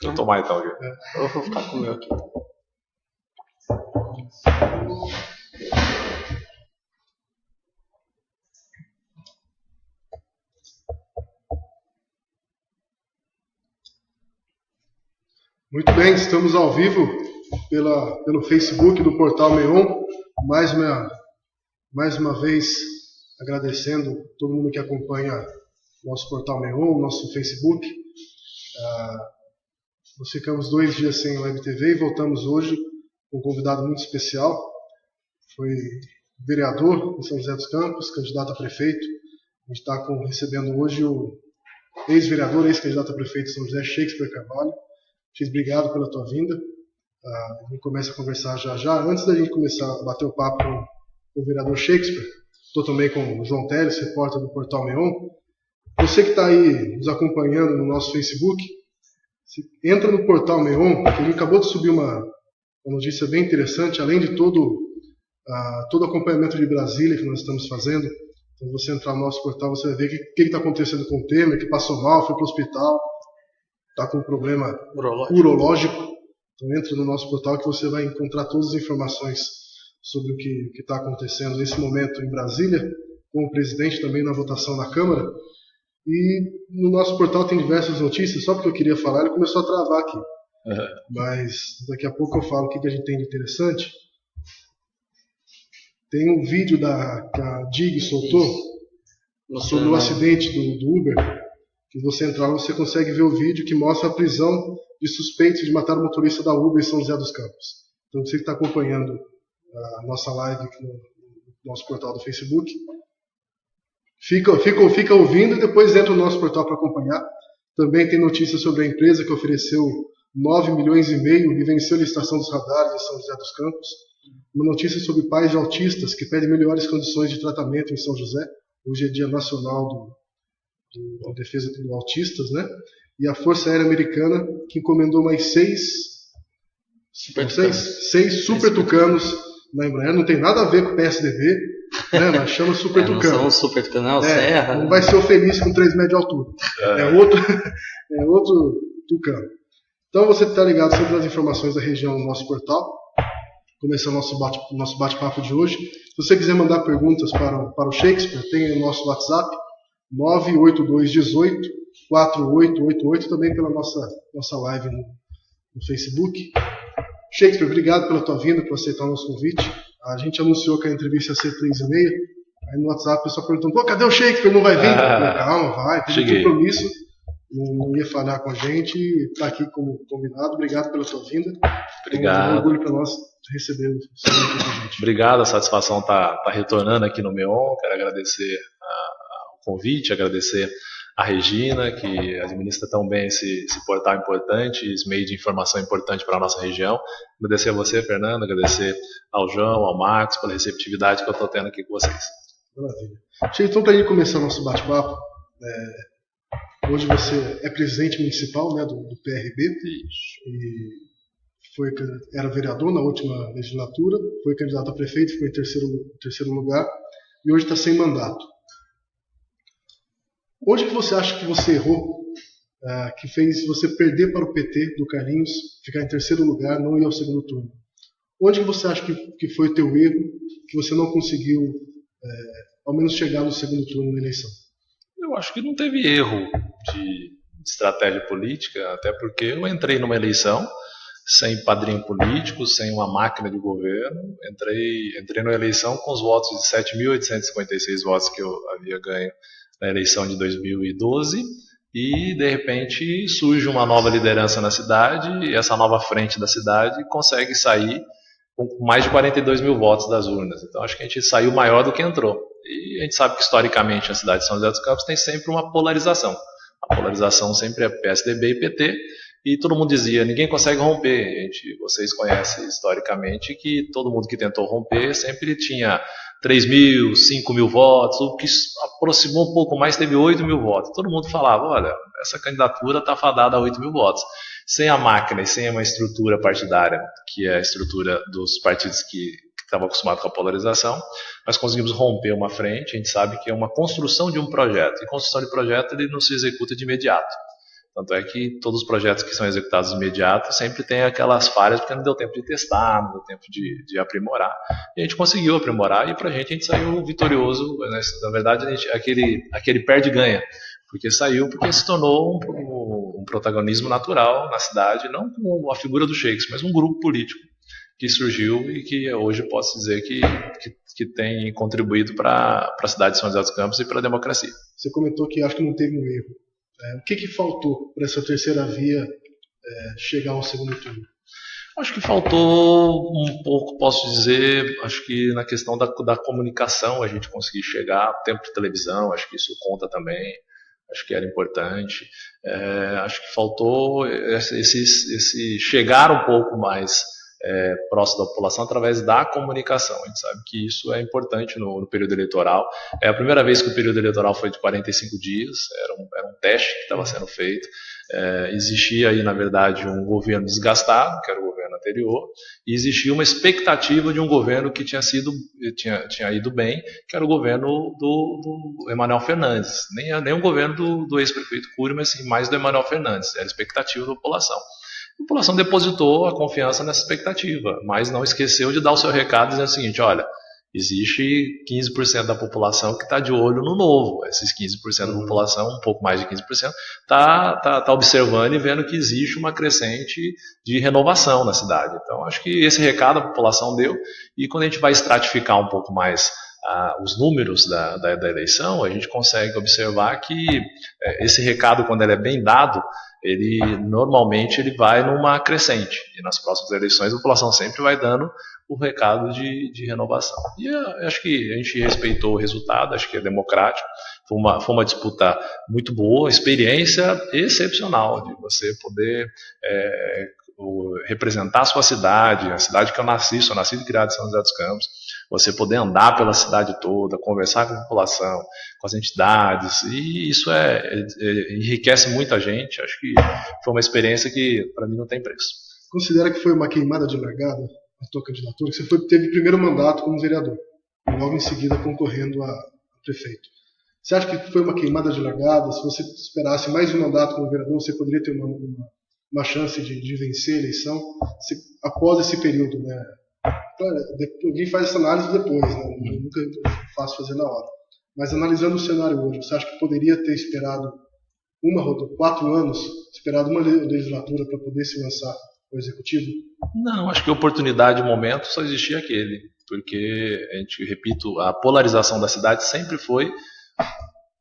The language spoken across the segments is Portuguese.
Vou tomar então, Gui. Eu vou ficar com o meu aqui. Muito bem, estamos ao vivo pelo Facebook do Portal Meon. Mais uma vez agradecendo todo mundo que acompanha nosso Portal Meon, nosso Facebook. Nós ficamos 2 dias sem Web TV e voltamos hoje com um convidado muito especial. Foi vereador em São José dos Campos, candidato a prefeito. A gente está recebendo hoje o ex-vereador, ex-candidato a prefeito de São José, Shakespeare Carvalho. Obrigado pela tua vinda. A gente começa a conversar já. Antes da gente começar a bater o papo com o vereador Shakespeare, estou também com o João Teles, repórter do Portal Meon. Você que está aí nos acompanhando no nosso Facebook, entra no Portal Meon, que ele acabou de subir uma notícia bem interessante, além de todo o acompanhamento de Brasília que nós estamos fazendo. Então, você entrar no nosso portal, você vai ver o que está acontecendo com o Temer, que passou mal, foi para o hospital, está com um problema urológico. Então entra no nosso portal que você vai encontrar todas as informações sobre o que está acontecendo nesse momento em Brasília, com o presidente também na votação na Câmara. E no nosso portal tem diversas notícias, só porque eu queria falar, ele começou a travar aqui. Mas daqui a pouco eu falo o que a gente tem de interessante. Tem um vídeo que a DIG soltou sobre o acidente do Uber. Que você entrar lá, você consegue ver o vídeo que mostra a prisão de suspeitos de matar o motorista da Uber em São José dos Campos. Então você que está acompanhando a nossa live aqui no nosso portal do Facebook, fica ouvindo e depois entra no nosso portal para acompanhar. Também tem notícias sobre a empresa que ofereceu 9,5 milhões e venceu a licitação dos radares em São José dos Campos. Uma notícia sobre pais de autistas que pedem melhores condições de tratamento em São José. Hoje é Dia Nacional da Defesa dos Autistas, né? E a Força Aérea Americana que encomendou mais 6 Super Tucanos na Embraer. Não tem nada a ver com o PSDB, né? Mas chama Super Tucano. Não são Super Tucano, Serra. Não vai ser o Feliz com 3 metros de altura. É outro Tucano. Então você está ligado sempre nas informações da região no nosso portal. Começando o nosso bate-papo de hoje. Se você quiser mandar perguntas para o Shakespeare, tem o nosso WhatsApp 98218-4888, também pela nossa live no Facebook. Shakespeare, obrigado pela tua vinda, por aceitar o nosso convite. A gente anunciou que a entrevista ia ser 3h30. Aí no WhatsApp o pessoal perguntou, cadê o Shakespeare? Não vai vir? Calma, vai, tem um compromisso. Não ia falhar com a gente, está aqui como combinado. Obrigado pela tua vinda. Obrigado. É um orgulho para nós receber o seu aqui com a gente. Obrigado, a satisfação está retornando aqui no Meon. Quero agradecer o convite, agradecer a Regina, que administra tão bem esse portal importante, esse meio de informação importante para a nossa região. Agradecer a você, Fernando, agradecer ao João, ao Marcos, pela receptividade que eu estou tendo aqui com vocês. Maravilha. Então, para a gente começar o nosso bate-papo, hoje você é presidente municipal, né, do PRB. Isso. E era vereador na última legislatura, foi candidato a prefeito, ficou em terceiro lugar e hoje está sem mandato. Onde que você acha que você errou, que fez você perder para o PT do Carlinhos, ficar em terceiro lugar, não ir ao segundo turno? Onde que você acha que foi o teu erro, que você não conseguiu, ao menos chegar no segundo turno da eleição? Eu acho que não teve erro de estratégia política, até porque eu entrei numa eleição sem padrinho político, sem uma máquina de governo. Entrei na eleição com os votos de 7.856 votos que eu havia ganho na eleição de 2012 e, de repente, surge uma nova liderança na cidade e essa nova frente da cidade consegue sair com mais de 42 mil votos das urnas. Então, acho que a gente saiu maior do que entrou. E a gente sabe que, historicamente, a cidade de São José dos Campos tem sempre uma polarização. A polarização sempre é PSDB e PT. E todo mundo dizia, ninguém consegue romper. Vocês conhecem historicamente que todo mundo que tentou romper sempre tinha 3.000, 5.000 votos, o que aproximou um pouco mais teve 8.000 votos. Todo mundo falava, olha, essa candidatura está fadada a 8.000 votos. Sem a máquina e sem uma estrutura partidária, que é a estrutura dos partidos que estavam acostumados com a polarização, nós conseguimos romper uma frente. A gente sabe que é uma construção de um projeto, e construção de projeto ele não se executa de imediato. Tanto é que todos os projetos que são executados imediato sempre tem aquelas falhas porque não deu tempo de testar, não deu tempo de aprimorar. E a gente conseguiu aprimorar e pra gente saiu vitorioso, né? Na verdade, aquele perde-ganha. Porque se tornou um protagonismo natural na cidade, não com a figura do Shakespeare, mas um grupo político que surgiu e que hoje posso dizer que tem contribuído para a cidade de São José dos Campos e para a democracia. Você comentou que acho que não teve um erro. O que faltou para essa terceira via chegar ao segundo turno? Acho que faltou um pouco, posso dizer, acho que na questão da comunicação a gente conseguir chegar, tempo de televisão, acho que isso conta também, acho que era importante. Acho que faltou esse chegar um pouco mais próximo da população através da comunicação. A gente sabe que isso é importante no período eleitoral. É a primeira vez que o período eleitoral foi de 45 dias, era um teste que estava sendo feito. Existia aí, na verdade, um governo desgastado, que era o governo anterior, e existia uma expectativa de um governo que tinha ido bem, que era o governo do Emanuel Fernandes. Nem o governo do ex-prefeito Cury, mas sim mais do Emanuel Fernandes. Era a expectativa da população. A população depositou a confiança nessa expectativa, mas não esqueceu de dar o seu recado dizendo o seguinte: olha, existe 15% da população que está de olho no novo. Esses 15% da população, um pouco mais de 15%, está observando e vendo que existe uma crescente de renovação na cidade. Então, acho que esse recado a população deu, e quando a gente vai estratificar um pouco mais os números da eleição, a gente consegue observar que esse recado, quando ele é bem dado, normalmente ele vai numa crescente, e nas próximas eleições a população sempre vai dando o recado de renovação. E acho que a gente respeitou o resultado, acho que é democrático, foi uma disputa muito boa, experiência excepcional de você poder representar a sua cidade, a cidade que eu nasci, sou nascido e criado em São José dos Campos, você poder andar pela cidade toda, conversar com a população, com as entidades, e isso enriquece muita gente. Acho que foi uma experiência que para mim não tem preço. Considera que foi uma queimada de largada a tua candidatura? Você teve o primeiro mandato como vereador, e logo em seguida concorrendo a prefeito. Você acha que foi uma queimada de largada? Se você esperasse mais um mandato como vereador, você poderia ter uma chance de vencer a eleição após esse período, né? Claro, alguém faz essa análise depois, né? Eu nunca faço fazer na hora. Mas analisando o cenário hoje, você acha que poderia ter esperado 4 anos, esperado uma legislatura para poder se lançar ao executivo? Não, acho que oportunidade e momento só existia aquele, porque, repito, a polarização da cidade sempre foi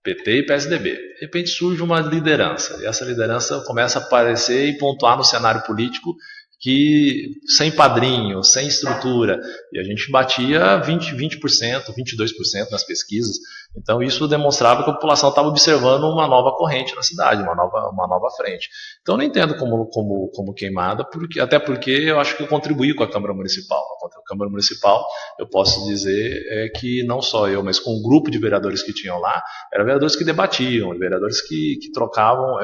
PT e PSDB. De repente surge uma liderança, e essa liderança começa a aparecer e pontuar no cenário político que sem padrinho, sem estrutura, e a gente batia 20%, 22% nas pesquisas. Então isso demonstrava que a população estava observando uma nova corrente na cidade, uma nova frente. Então eu não entendo como queimada, até porque eu acho que eu contribuí com a Câmara Municipal. A Câmara Municipal, eu posso dizer que não só eu, mas com o grupo de vereadores que tinham lá, eram vereadores que debatiam, vereadores que trocavam,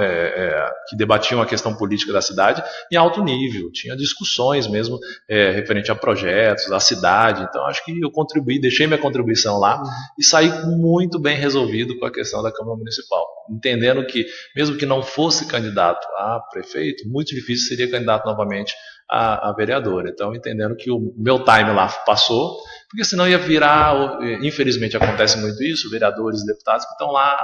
que debatiam a questão política da cidade em alto nível. Tinha discussões mesmo referente a projetos, à cidade. Então acho que eu contribuí, deixei minha contribuição lá e saí muito bem resolvido com a questão da Câmara Municipal, entendendo que mesmo que não fosse candidato a prefeito, muito difícil seria candidato novamente a vereador. Então entendendo que o meu time lá passou, porque senão ia virar, infelizmente acontece muito isso, vereadores e deputados que estão lá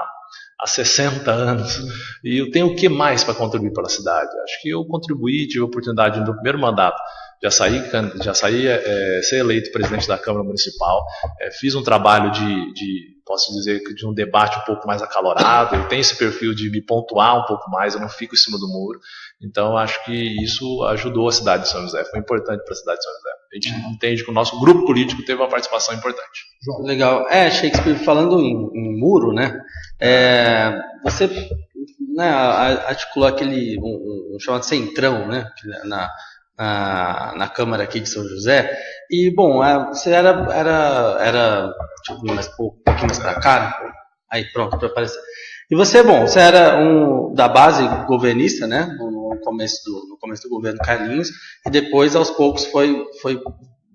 há 60 anos, e eu tenho o que mais para contribuir para a cidade? Acho que eu contribuí, tive a oportunidade no meu primeiro mandato, já saí ser eleito presidente da Câmara Municipal, fiz um trabalho posso dizer, de um debate um pouco mais acalorado, eu tenho esse perfil de me pontuar um pouco mais, eu não fico em cima do muro, então acho que isso ajudou a cidade de São José, foi importante para a cidade de São José. A gente entende que o nosso grupo político teve uma participação importante. Legal. Shakespeare, falando em muro, né? Você articulou aquele um chamado centrão, né? Na Câmara aqui de São José. E, bom, você era deixa eu ver um pouquinho mais pra cá. Aí, pronto, para aparecer. E você era da base governista, né? No começo do governo Carlinhos, e depois, aos poucos, foi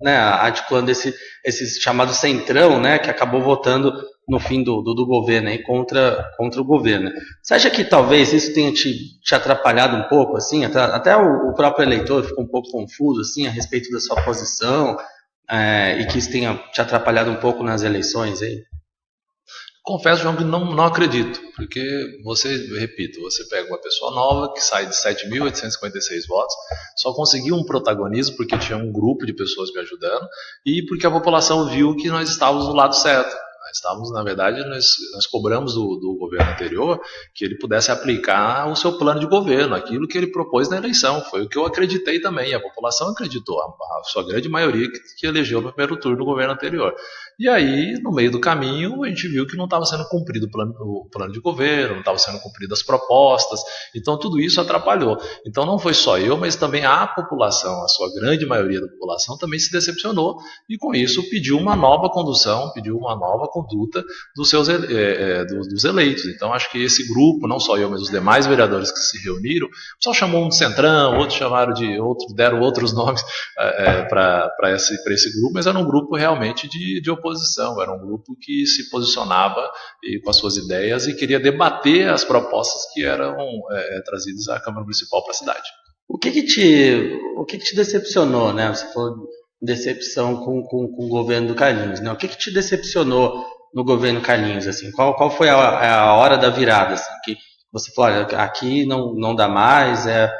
né, articulando esse chamado centrão, né? Que acabou votando no fim do governo aí contra o governo. Você acha que talvez isso tenha te atrapalhado um pouco, assim, até o próprio eleitor ficou um pouco confuso, assim, a respeito da sua posição, e que isso tenha te atrapalhado um pouco nas eleições aí? Confesso, João, que não acredito, porque você pega uma pessoa nova que sai de 7.856 votos, só conseguiu um protagonismo porque tinha um grupo de pessoas me ajudando e porque a população viu que nós estávamos do lado certo. Na verdade, nós cobramos do governo anterior que ele pudesse aplicar o seu plano de governo, aquilo que ele propôs na eleição. Foi o que eu acreditei também, a população acreditou, a sua grande maioria que elegeu no primeiro turno do governo anterior. E aí, no meio do caminho, a gente viu que não estava sendo cumprido o plano de governo, não estavam sendo cumpridas as propostas, então tudo isso atrapalhou. Então não foi só eu, mas também a população, a sua grande maioria da população também se decepcionou e com isso pediu uma nova condução, pediu uma nova conduta dos eleitos. Então acho que esse grupo, não só eu, mas os demais vereadores que se reuniram, só chamou um de Centrão, outros chamaram deram outros nomes para esse grupo, mas era um grupo realmente de oposição, era um grupo que se posicionava com as suas ideias e queria debater as propostas que eram trazidas à Câmara Municipal para a cidade. O que te decepcionou, né? Você falou decepção com o governo do Carlinhos, né? O que te decepcionou no governo Carlinhos, assim? Qual foi a hora da virada, assim, que você falou, olha, aqui não dá mais, né,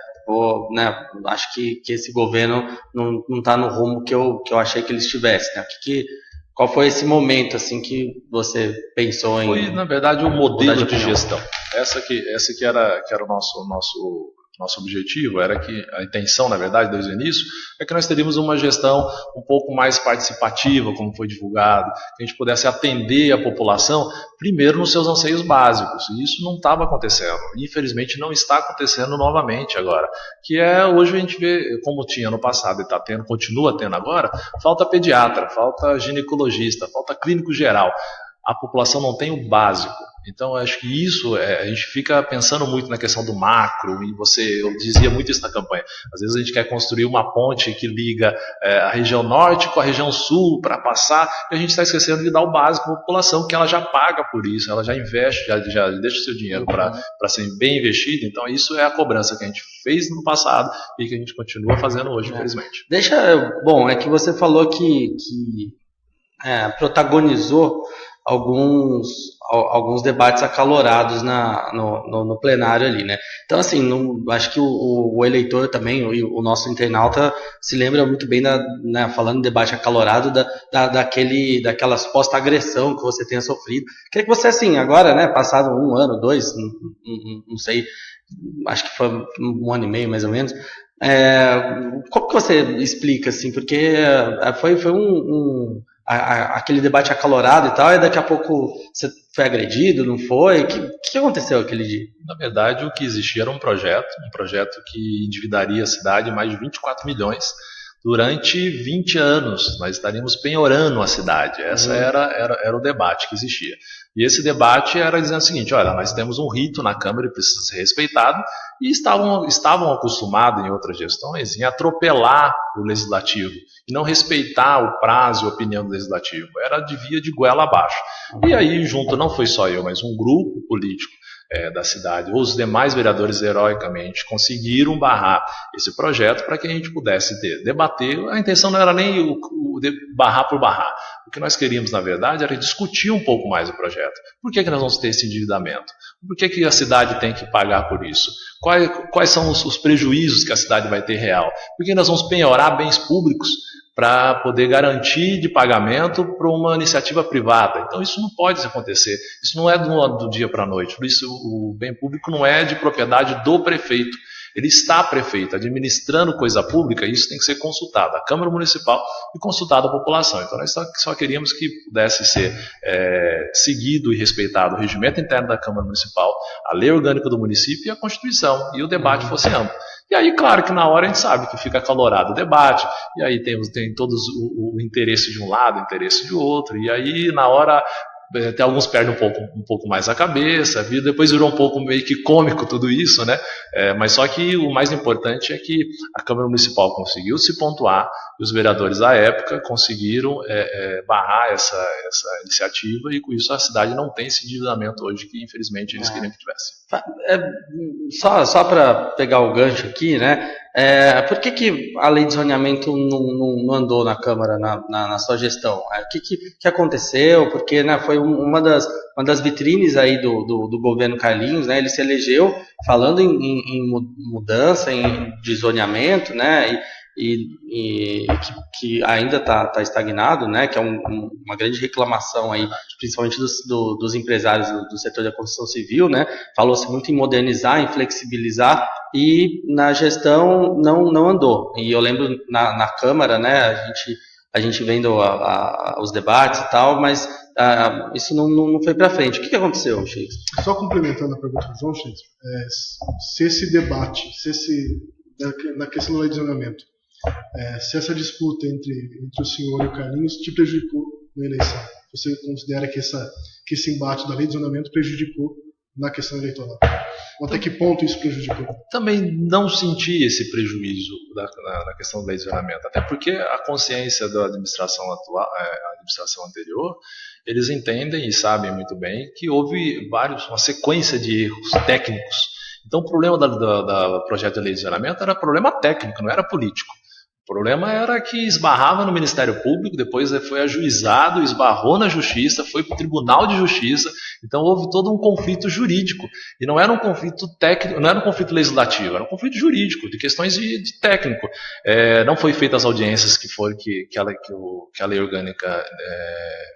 acho que esse governo não está no rumo que eu achei que ele estivesse, né? Qual foi esse momento, assim, que você pensou em... Foi, na verdade, o modelo de gestão. Essa que era o nosso objetivo, era que a intenção, na verdade, desde o início, é que nós teríamos uma gestão um pouco mais participativa, como foi divulgado, que a gente pudesse atender a população primeiro nos seus anseios básicos, e isso não estava acontecendo, infelizmente não está acontecendo novamente agora, que hoje a gente vê, como tinha no passado e está tendo, continua tendo agora, falta pediatra, falta ginecologista, falta clínico geral, a população não tem o básico. Então, eu acho que isso, a gente fica pensando muito na questão do macro, e eu dizia muito isso na campanha. Às vezes a gente quer construir uma ponte que liga a região norte com a região sul para passar, e a gente está esquecendo de dar o básico para a população, que ela já paga por isso, ela já investe, já deixa o seu dinheiro para ser bem investido. Então, isso é a cobrança que a gente fez no passado e que a gente continua fazendo hoje, infelizmente. Bom, é que você falou que protagonizou alguns debates acalorados no plenário ali, né? Então, assim, acho que o eleitor também, o nosso internauta, se lembra muito bem, né, falando de debate acalorado, daquela suposta agressão que você tenha sofrido. Queria que você, assim, agora, né, passado 1 ano, 2, não sei, acho que foi 1 ano e meio, mais ou menos, como que você explica, assim, porque foi aquele debate acalorado e tal, e daqui a pouco você foi agredido, não foi? O que aconteceu aquele dia? Na verdade, o que existia era um projeto que endividaria a cidade mais de 24 milhões durante 20 anos. Nós estaríamos penhorando a cidade. Essa era o debate que existia. E esse debate era dizendo o seguinte, olha, nós temos um rito na Câmara e precisa ser respeitado, e estavam acostumados em outras gestões em atropelar o Legislativo e não respeitar o prazo e a opinião do Legislativo. Era de via de goela abaixo. E aí, junto, não foi só eu, mas um grupo político da cidade, os demais vereadores heroicamente conseguiram barrar esse projeto para que a gente pudesse debater. A intenção não era nem o barrar por barrar. O que nós queríamos, na verdade, era discutir um pouco mais o projeto. Por que nós vamos ter esse endividamento? Por que a cidade tem que pagar por isso? Quais são os prejuízos que a cidade vai ter real? Por que nós vamos penhorar bens públicos para poder garantir de pagamento para uma iniciativa privada? Então isso não pode acontecer, isso não é do dia para a noite, por isso o bem público não é de propriedade do prefeito, ele está prefeito, administrando coisa pública, isso tem que ser consultado, a Câmara Municipal e consultado a população. Então nós só queríamos que pudesse ser seguido e respeitado o regimento interno da Câmara Municipal, a lei orgânica do município e a Constituição, e o debate fosse amplo. E aí, claro que na hora a gente sabe que fica acalorado o debate, e aí tem todos o interesse de um lado, o interesse de outro, e aí na hora Até alguns perdem um pouco mais a cabeça, depois virou um pouco meio que cômico tudo isso, né? Mas só que o mais importante é que a Câmara Municipal conseguiu se pontuar e os vereadores à época conseguiram barrar essa iniciativa, e com isso a cidade não tem esse endividamento hoje que infelizmente eles queriam que tivesse. Só para pegar o gancho aqui, né? Por que a lei de zoneamento não andou na Câmara na sua gestão? O que aconteceu? Porque, né, foi uma das vitrines aí do governo Carlinhos, né? Ele se elegeu falando em mudança, de zoneamento, né? E que ainda está estagnado, né? Que é uma grande reclamação aí, principalmente dos empresários do setor da construção civil, né? Falou-se muito em modernizar, em flexibilizar, e na gestão não andou. E eu lembro na Câmara, né? A gente vendo os debates e tal, mas isso não foi para frente. O que aconteceu, Shakespeare? Só complementando a pergunta do João, Shakespeare, se esse debate, na questão do lei de zoneamento, se essa disputa entre o senhor e o Carlinhos te prejudicou na eleição, você considera que esse embate da lei de zonamento prejudicou na questão eleitoral? Ou até que ponto isso prejudicou? Também não senti esse prejuízo na questão da lei de zonamento, até porque a consciência da administração atual, a administração anterior, eles entendem e sabem muito bem que houve uma sequência de erros técnicos. Então o problema do projeto de lei de zonamento era problema técnico, não era político. O problema era que esbarrava no Ministério Público, depois foi ajuizado, esbarrou na Justiça, foi para o Tribunal de Justiça, então houve todo um conflito jurídico. E não era um conflito técnico, não era um conflito legislativo, era um conflito jurídico, de questões de técnico. Não foi feitas as audiências que a lei orgânica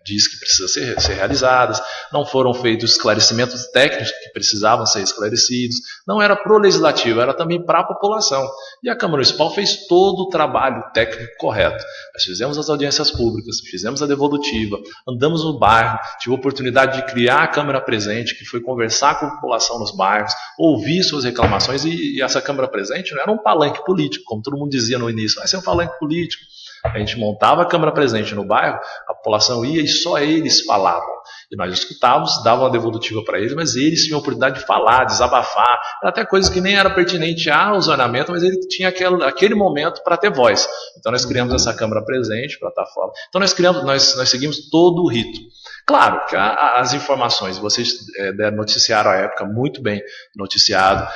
diz que precisa ser realizadas, não foram feitos esclarecimentos técnicos que precisavam ser esclarecidos, não era pro legislativo, era também para a população. E a Câmara Municipal fez todo o trabalho técnico correto. Nós fizemos as audiências públicas, fizemos a devolutiva, andamos no bairro, tive a oportunidade de criar a Câmara Presente, que foi conversar com a população nos bairros, ouvir suas reclamações, e essa Câmara Presente não era um palanque político, como todo mundo dizia no início, vai ser um palanque político. A gente montava a Câmara Presente no bairro, a população ia e só eles falavam. E nós escutávamos, davam uma devolutiva para eles, mas eles tinham a oportunidade de falar, desabafar, até coisas que nem era pertinente ao zonamento, mas ele tinha aquele momento para ter voz. Então nós criamos essa Câmara Presente para estar fora. Então nós seguimos todo o rito. Claro que as informações, vocês noticiaram à época muito bem noticiado,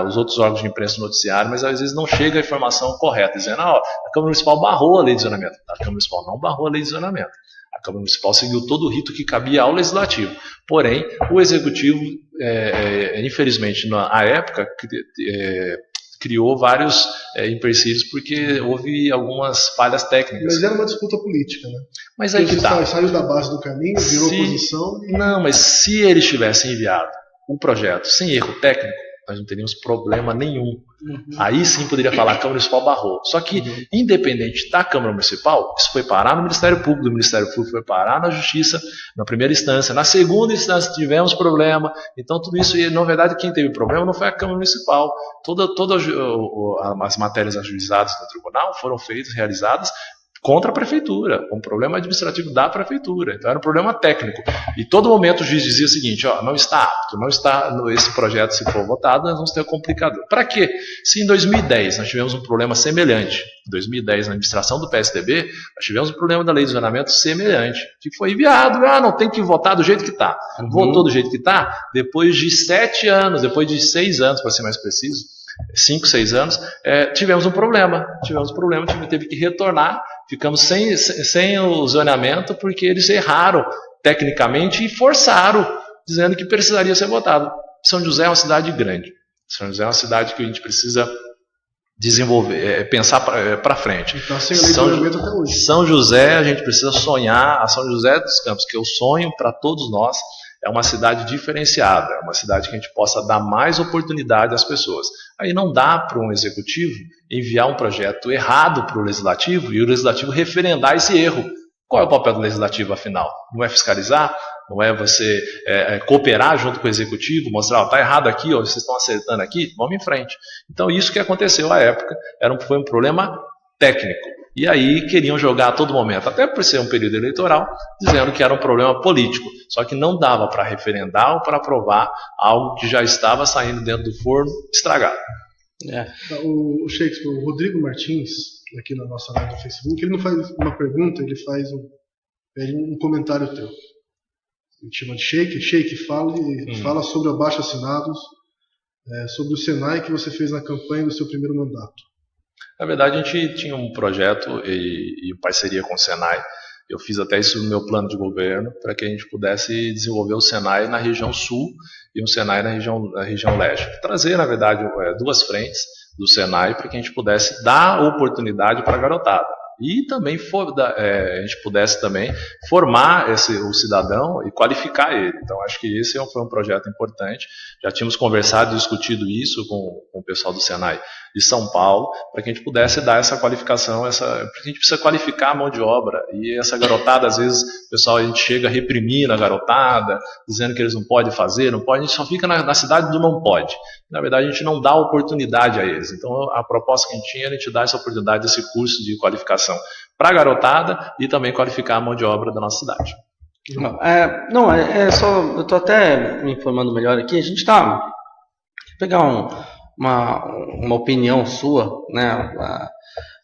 os outros órgãos de imprensa noticiaram, mas às vezes não chega a informação correta, dizendo a Câmara Municipal barrou a lei de zonamento. A Câmara Municipal não barrou a lei de zonamento. A Câmara Municipal seguiu todo o rito que cabia ao Legislativo. Porém, o Executivo, infelizmente, na época, criou vários empecilhos porque houve algumas falhas técnicas. Mas era uma disputa política, né? Mas aí que tá. Saiu da base do caminho, virou oposição. Não, mas se eles tivessem enviado um projeto sem erro técnico, nós não teríamos problema nenhum. Aí sim poderia falar que a Câmara Municipal barrou. Só que, independente da Câmara Municipal, isso foi parar no Ministério Público, do Ministério Público foi parar na Justiça, na primeira instância. Na segunda instância tivemos problema. Então tudo isso, e na verdade quem teve problema não foi a Câmara Municipal. Todas as matérias ajuizadas no tribunal foram feitas, realizadas contra a prefeitura, um problema administrativo da prefeitura. Então era um problema técnico. E todo momento o juiz dizia o seguinte, não está apto, não está esse projeto, se for votado, nós vamos ter um complicador. Para quê? Se em 2010 nós tivemos um problema semelhante, em 2010 na administração do PSDB, nós tivemos um problema da lei de zonamento semelhante, que foi enviado, não tem que votar do jeito que está. Votou do jeito que está, depois de 7 anos, depois de 6 anos, para ser mais preciso, 5, 6 anos, tivemos um problema, teve que retornar. Ficamos sem o zoneamento porque eles erraram tecnicamente e forçaram, dizendo que precisaria ser votado. São José é uma cidade grande. São José é uma cidade que a gente precisa desenvolver, pensar para frente. Então, sem a lei de zoneamento até hoje. São José, a gente precisa sonhar, a São José dos Campos, que eu sonho para todos nós, é uma cidade diferenciada, é uma cidade que a gente possa dar mais oportunidade às pessoas. Aí não dá para um executivo enviar um projeto errado para o legislativo e o legislativo referendar esse erro. Qual é o papel do legislativo, afinal? Não é fiscalizar? Não é você cooperar junto com o executivo, mostrar, está errado aqui, vocês estão acertando aqui? Vamos em frente. Então isso que aconteceu à época foi um problema técnico. E aí queriam jogar a todo momento, até por ser um período eleitoral, dizendo que era um problema político. Só que não dava para referendar ou para aprovar algo que já estava saindo dentro do forno estragado. O Shakespeare, o Rodrigo Martins, aqui na nossa live do Facebook, ele não faz uma pergunta, ele faz um comentário teu. Ele chama de Shake, fala sobre o abaixo assinados, sobre o Senai que você fez na campanha do seu primeiro mandato. Na verdade, a gente tinha um projeto em parceria com o Senai. Eu fiz até isso no meu plano de governo, para que a gente pudesse desenvolver o Senai na região sul e um Senai na região leste. Trazer, na verdade, duas frentes do Senai para que a gente pudesse dar oportunidade para a garotada. E também a gente pudesse também formar o cidadão e qualificar ele. Então acho que esse foi um projeto importante. Já tínhamos conversado e discutido isso com o pessoal do Senai de São Paulo, para que a gente pudesse dar essa qualificação, porque a gente precisa qualificar a mão de obra. E essa garotada, às vezes, a gente chega reprimindo a garotada, dizendo que eles não podem fazer, não pode, a gente só fica na cidade do não pode. Na verdade, a gente não dá oportunidade a eles. Então, a proposta que a gente tinha era a gente dar essa oportunidade desse curso de qualificação para a garotada e também qualificar a mão de obra da nossa cidade. Eu estou até me informando melhor aqui. A gente está... Vou pegar uma opinião sua, né?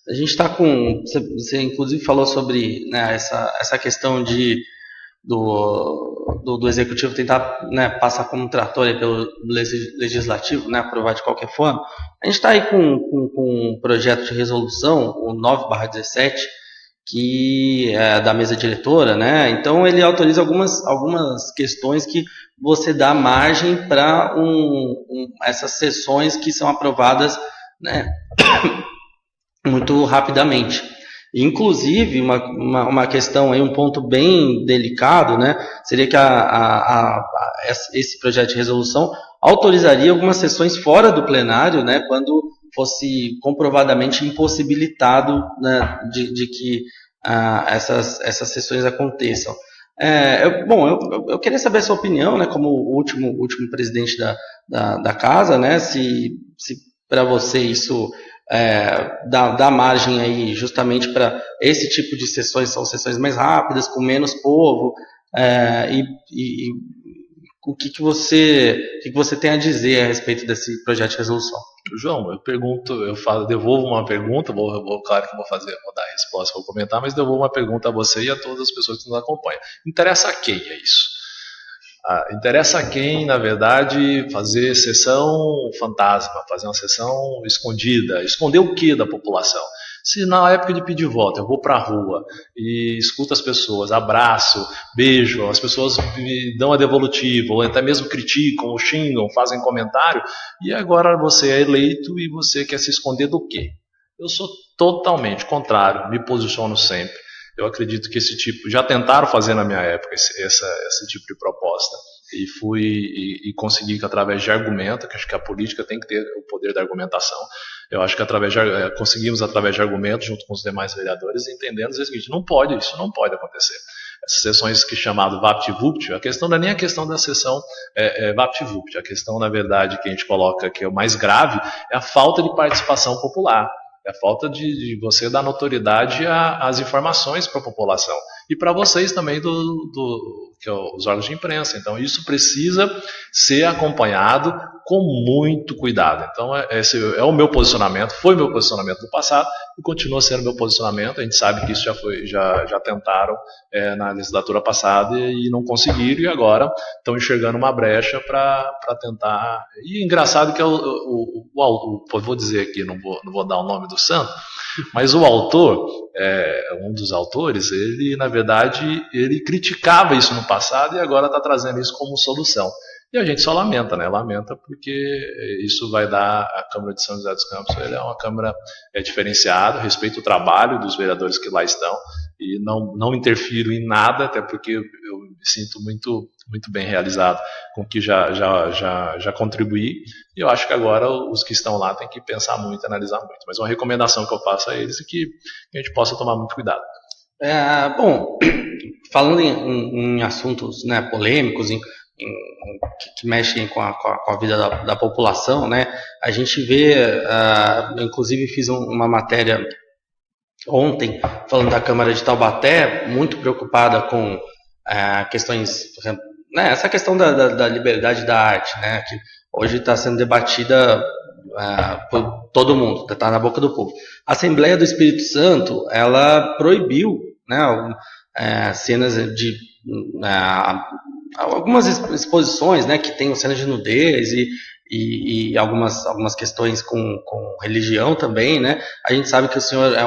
A gente está com... Você inclusive falou sobre, né, essa questão do executivo tentar, né, passar como um trator aí pelo legislativo, né, aprovar de qualquer forma. A gente está aí com um projeto de resolução, o 9/17, que é da mesa diretora, né? Então ele autoriza algumas questões que você dá margem para essas sessões que são aprovadas, né, muito rapidamente. Inclusive, uma questão aí, um ponto bem delicado, né, seria que esse projeto de resolução autorizaria algumas sessões fora do plenário, né, quando fosse comprovadamente impossibilitado, né, de que essas sessões aconteçam. Eu queria saber a sua opinião, né, como o último presidente da casa, né, se para você isso dá margem aí justamente para esse tipo de sessões, são sessões mais rápidas, com menos povo, e o que você tem a dizer a respeito desse projeto de resolução? João, devolvo uma pergunta, claro que vou dar a resposta, vou comentar, mas devolvo uma pergunta a você e a todas as pessoas que nos acompanham. Interessa a quem é isso? Interessa a quem, na verdade, fazer sessão fantasma, fazer uma sessão escondida, esconder o que da população? Se na época de pedir voto eu vou para a rua e escuto as pessoas, abraço, beijo, as pessoas me dão a devolutiva, ou até mesmo criticam, ou xingam, fazem comentário, e agora você é eleito e você quer se esconder do quê? Eu sou totalmente contrário, me posiciono sempre. Eu acredito que já tentaram fazer na minha época esse tipo de proposta, e consegui que através de argumento, que acho que a política tem que ter o poder da argumentação, eu acho que conseguimos através de argumento, junto com os demais vereadores, entendendo o seguinte: isso não pode acontecer. Essas sessões que chamado VaptVupt, a questão não é nem a questão da sessão VaptVupt, a questão, na verdade, que a gente coloca que é o mais grave, é a falta de participação popular. É a falta de você dar notoriedade às informações para a população. E para vocês também, que é os órgãos de imprensa. Então, isso precisa ser acompanhado com muito cuidado. Então, esse é o meu posicionamento, foi meu posicionamento no passado e continua sendo meu posicionamento. A gente sabe que isso já tentaram na legislatura passada e não conseguiram, e agora estão enxergando uma brecha para tentar. E engraçado que vou dizer aqui, não vou dar o nome do santo, mas o autor, um dos autores, ele, na verdade, ele criticava isso no passado e agora está trazendo isso como solução. E a gente só lamenta, né? Lamenta porque isso vai dar a Câmara de São José dos Campos, ela é uma Câmara diferenciada, respeito o trabalho dos vereadores que lá estão e não interfiro em nada, até porque eu me sinto muito, muito bem realizado com o que já contribuí, e eu acho que agora os que estão lá têm que pensar muito, analisar muito. Mas uma recomendação que eu faço a eles é que a gente possa tomar muito cuidado. Falando em assuntos, né, polêmicos, que mexem com a vida da população, né? A gente vê, inclusive fiz uma matéria ontem, falando da Câmara de Taubaté, muito preocupada com questões, por exemplo, né, essa questão da liberdade da arte, né, que hoje está sendo debatida por todo mundo, está na boca do povo. A Assembleia do Espírito Santo, ela proibiu, né, cenas de algumas exposições, né, que tenham cenas de nudez e algumas questões com religião também, né? A gente sabe que o senhor é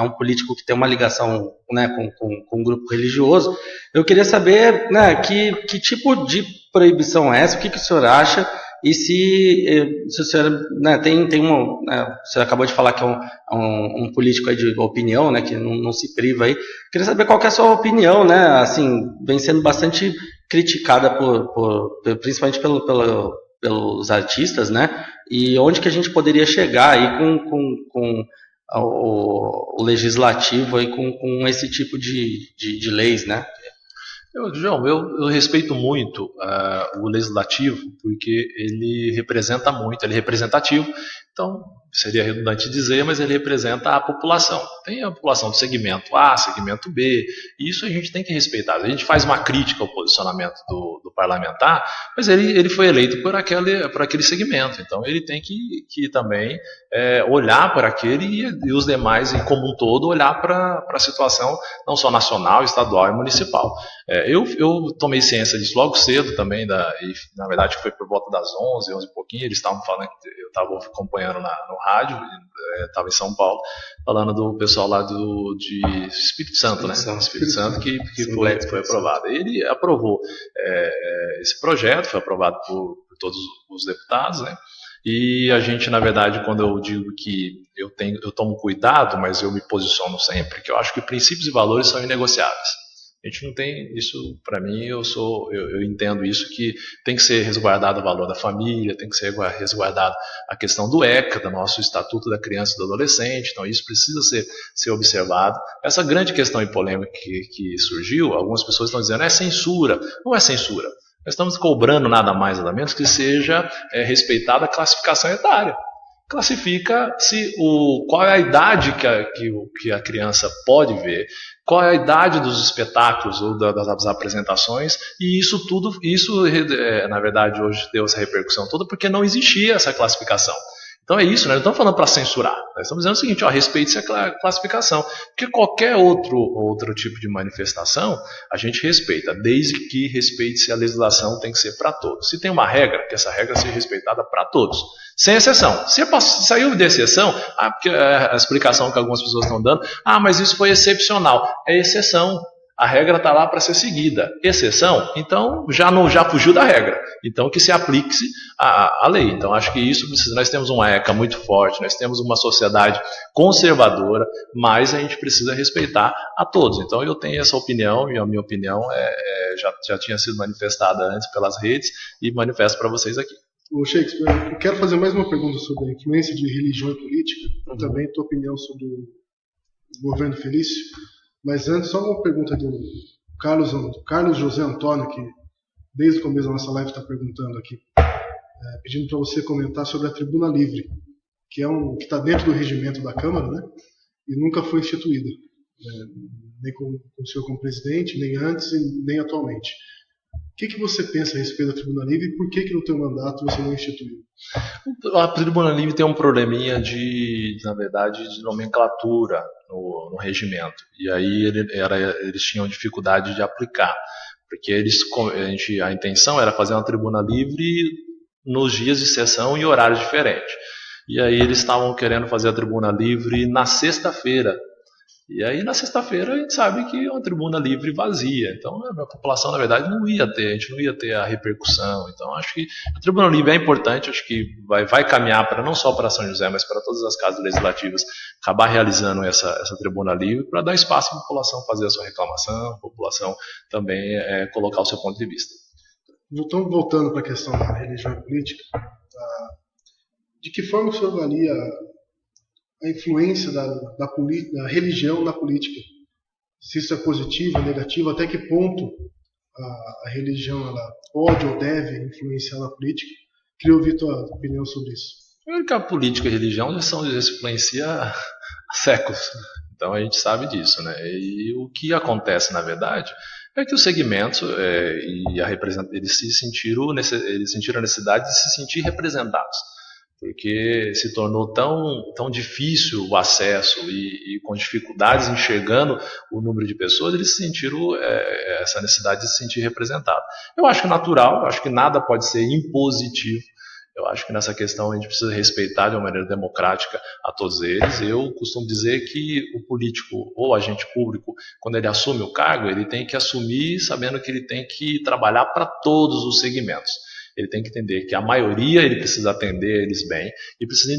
um político que tem uma ligação, né, com um grupo religioso. Eu queria saber, né, que tipo de proibição é essa, o que o senhor acha, e se o senhor, né, tem uma, né, o senhor acabou de falar que é um político aí de opinião, né, que não se priva aí. Queria saber qual que é a sua opinião, né? Assim, vem sendo bastante criticada principalmente pelos artistas, né? E onde que a gente poderia chegar aí com o legislativo aí com esse tipo de leis, né? João, eu respeito muito o legislativo porque ele representa muito, ele é representativo. Então, seria redundante dizer, mas ele representa a população. Tem a população do segmento A, segmento B, e isso a gente tem que respeitar. A gente faz uma crítica ao posicionamento do parlamentar, mas ele foi eleito por aquele segmento. Então, ele tem que também olhar para aquele e os demais, em como um todo, olhar para a situação não só nacional, estadual e municipal. Eu tomei ciência disso logo cedo também, e, na verdade foi por volta das 11 e pouquinho, eles estavam falando, eu estava acompanhando no rádio, estava em São Paulo, falando do pessoal lá de Espírito Santo, né? Espírito Santo que foi aprovado. Ele aprovou esse projeto, foi aprovado por todos os deputados, né? E a gente, na verdade, quando eu digo que eu tomo cuidado, mas eu me posiciono sempre, que eu acho que princípios e valores são inegociáveis. A gente não tem isso, para mim, eu entendo isso, que tem que ser resguardado o valor da família, tem que ser resguardado a questão do ECA, do nosso Estatuto da Criança e do Adolescente, então isso precisa ser observado. Essa grande questão e polêmica que surgiu, algumas pessoas estão dizendo, é censura. Não é censura. Nós estamos cobrando nada mais nada menos que seja respeitada a classificação etária. Classifica-se qual é a idade que a criança pode ver, qual é a idade dos espetáculos ou das apresentações, e isso tudo, na verdade hoje deu essa repercussão toda porque não existia essa classificação. Então é isso, né? Não estamos falando para censurar, nós estamos dizendo o seguinte, respeite-se a classificação, porque qualquer outro tipo de manifestação a gente respeita, desde que respeite-se a legislação, tem que ser para todos. Se tem uma regra, que essa regra seja respeitada para todos, sem exceção. Se saiu de exceção, porque a explicação que algumas pessoas estão dando, mas isso foi excepcional. É exceção. A regra está lá para ser seguida. Exceção, então já fugiu da regra. Então que se aplique-se a lei. Então acho que isso precisa. Nós temos uma ECA muito forte, nós temos uma sociedade conservadora, mas a gente precisa respeitar a todos. Então eu tenho essa opinião, e a minha opinião já tinha sido manifestada antes pelas redes, e manifesto para vocês aqui. O Shakespeare, eu quero fazer mais uma pergunta sobre a influência de religião e política, e também tua opinião sobre o governo Felício. Mas antes, só uma pergunta do Carlos José Antônio, que desde o começo da nossa live está perguntando aqui, pedindo para você comentar sobre a Tribuna Livre, que está dentro do regimento da Câmara, né? E nunca foi instituída, nem com o senhor como presidente, nem antes e nem atualmente. O que você pensa a respeito da Tribuna Livre e por que no teu mandato você não instituiu? A Tribuna Livre tem um probleminha na verdade, de nomenclatura no regimento. E aí eles tinham dificuldade de aplicar, porque a intenção era fazer uma Tribuna Livre nos dias de sessão e horários diferentes. E aí eles estavam querendo fazer a Tribuna Livre na sexta-feira. E aí na sexta-feira a gente sabe que é uma tribuna livre vazia, então a população na verdade a gente não ia ter a repercussão. Então acho que a tribuna livre é importante, acho que vai caminhar não só para São José, mas para todas as casas legislativas, acabar realizando essa tribuna livre para dar espaço para a população fazer a sua reclamação, a população também colocar o seu ponto de vista. Então, voltando para a questão da religião e política, de que forma o senhor avalia a influência da religião na política? Se isso é positivo, negativo, até que ponto a religião ela pode ou deve influenciar na política? Queria ouvir tua opinião sobre isso. Primeiro que a política e a religião já se influenciam há séculos. Então a gente sabe disso, né? E o que acontece, na verdade, é que os segmentos eles sentiram a necessidade de se sentir representados, porque se tornou tão difícil o acesso e com dificuldades enxergando o número de pessoas, eles sentiram essa necessidade de se sentir representado. Eu acho que é natural, eu acho que nada pode ser impositivo. Eu acho que nessa questão a gente precisa respeitar de uma maneira democrática a todos eles. Eu costumo dizer que o político ou agente público, quando ele assume o cargo, ele tem que assumir sabendo que ele tem que trabalhar para todos os segmentos. Ele tem que entender que a maioria ele precisa atender eles bem e precisa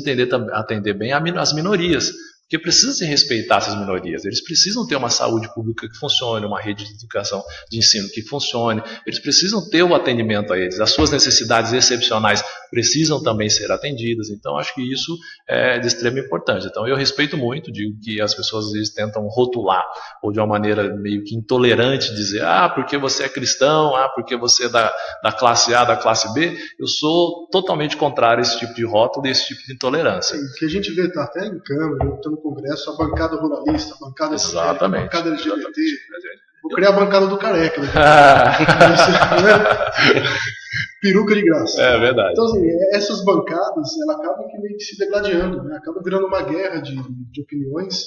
atender bem as minorias. Porque precisa se respeitar essas minorias, eles precisam ter uma saúde pública que funcione, uma rede de educação de ensino que funcione, eles precisam ter o atendimento a eles, as suas necessidades excepcionais precisam também ser atendidas, então acho que isso é de extrema importância. Então eu respeito muito, digo que as pessoas às vezes tentam rotular, ou de uma maneira meio que intolerante dizer, porque você é cristão, porque você é da classe A, da classe B, eu sou totalmente contrário a esse tipo de rótulo e esse tipo de intolerância. O que a gente vê tá até em Câmara, no Congresso, a bancada ruralista, a bancada evangélica, a bancada LGBT. Vou criar a bancada do careca. Peruca de graça. É verdade. Então, assim, essas bancadas, ela acabam que meio que se degladiando, né? Acaba virando uma guerra de opiniões.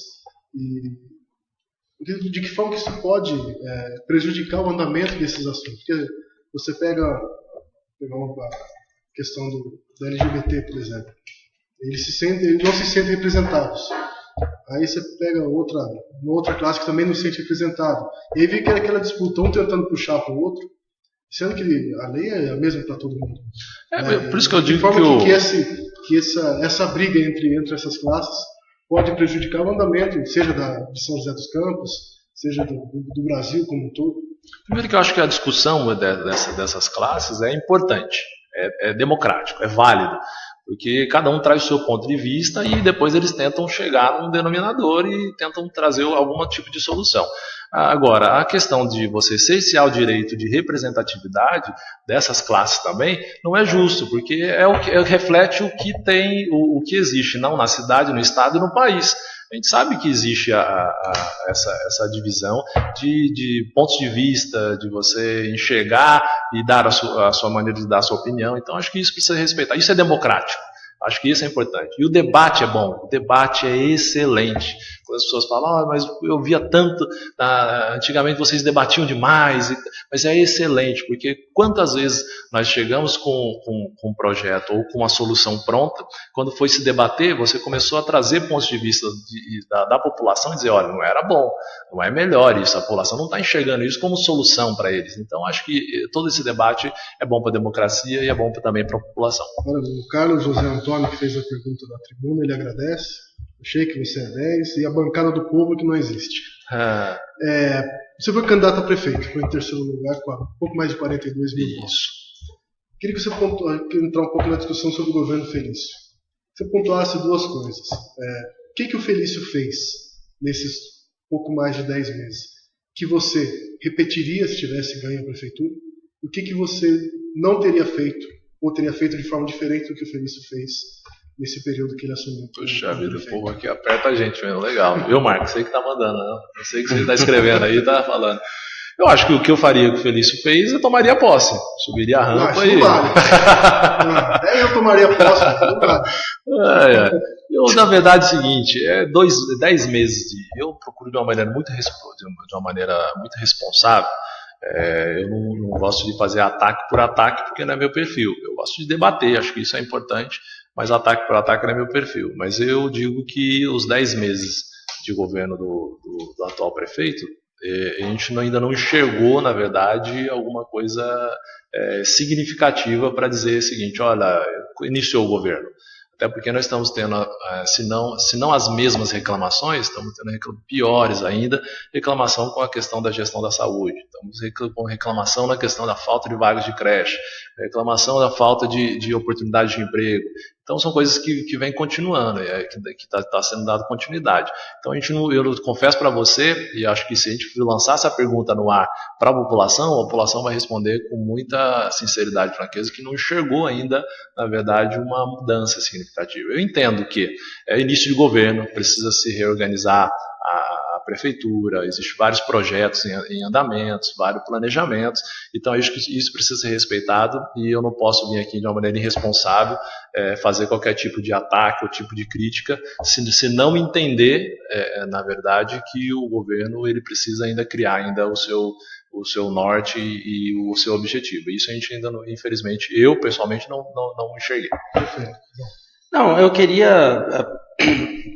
E de que forma que isso pode prejudicar o andamento desses assuntos? Porque você pega uma questão do LGBT, por exemplo. Eles não se sentem representados. Aí você pega uma outra classe que também não se sente representada. E aí vem aquela disputa, um tentando puxar para o outro, sendo que a lei é a mesma para todo mundo. Por isso que eu digo que essa briga entre essas classes pode prejudicar o andamento, seja de São José dos Campos, seja do Brasil como um todo. Primeiro que eu acho que a discussão dessas classes é importante, é democrático, é válido. Porque cada um traz o seu ponto de vista e depois eles tentam chegar num denominador e tentam trazer algum tipo de solução. Agora, a questão de você cercear o direito de representatividade dessas classes também não é justo, porque reflete o que tem, o que existe, não na cidade, no estado e no país. A gente sabe que existe essa divisão de pontos de vista, de você enxergar e dar a sua maneira de dar a sua opinião. Então, acho que isso precisa respeitar. Isso é democrático. Acho que isso é importante. E o debate é bom. O debate é excelente. Quando as pessoas falam, mas eu via tanto, antigamente vocês debatiam demais, mas é excelente, porque quantas vezes nós chegamos com um projeto ou com uma solução pronta, quando foi se debater, você começou a trazer pontos de vista da população e dizer, olha, não era bom, não é melhor isso, a população não está enxergando isso como solução para eles. Então, acho que todo esse debate é bom para a democracia e é bom também para a população. Agora, o Carlos José Antônio, que fez a pergunta da tribuna, ele agradece. Achei que você é 10 e a bancada do povo que não existe. Você foi candidato a prefeito, foi em terceiro lugar com um pouco mais de 42 mil votos. Queria que você entrar um pouco na discussão sobre o governo Felício. Você pontuasse duas coisas. O que o Felício fez nesses pouco mais de 10 meses que você repetiria se tivesse ganho a prefeitura? O que você não teria feito ou teria feito de forma diferente do que o Felício fez nesse período que ele assumiu? Puxa vida, o povo aqui aperta a gente mesmo, legal. Viu, Marcos? Sei que tá mandando, né? Eu sei que você está escrevendo aí, tá falando. Eu acho que o que eu faria que o Felício fez, eu tomaria posse. Subiria a rampa e... Vale. Eu tomaria posse, não vale. Eu, na verdade, é o seguinte, 10 meses eu procuro de uma maneira muito responsável. Eu não gosto de fazer ataque por ataque, porque não é meu perfil. Eu gosto de debater, acho que isso é importante, mas ataque por ataque não é meu perfil. Mas eu digo que os 10 meses de governo do atual prefeito, a gente ainda não enxergou, na verdade, alguma coisa significativa para dizer o seguinte, olha, iniciou o governo. Até porque nós estamos tendo, se não as mesmas reclamações, estamos tendo piores ainda, reclamação com a questão da gestão da saúde, estamos com reclamação na questão da falta de vagas de creche, reclamação da falta de oportunidade de emprego. Então são coisas que vêm continuando, que está sendo dada continuidade. Então eu confesso para você, e acho que se a gente lançar essa pergunta no ar para a população vai responder com muita sinceridade e franqueza que não enxergou ainda, na verdade, uma mudança significativa. Eu entendo que é início de governo, precisa se reorganizar prefeitura, existem vários projetos em andamentos, vários planejamentos, então acho que isso precisa ser respeitado e eu não posso vir aqui de uma maneira irresponsável fazer qualquer tipo de ataque ou tipo de crítica se não entender, na verdade, que o governo ele precisa ainda criar ainda o seu norte e o seu objetivo. Isso a gente ainda, infelizmente, eu pessoalmente não enxerguei. Não, eu queria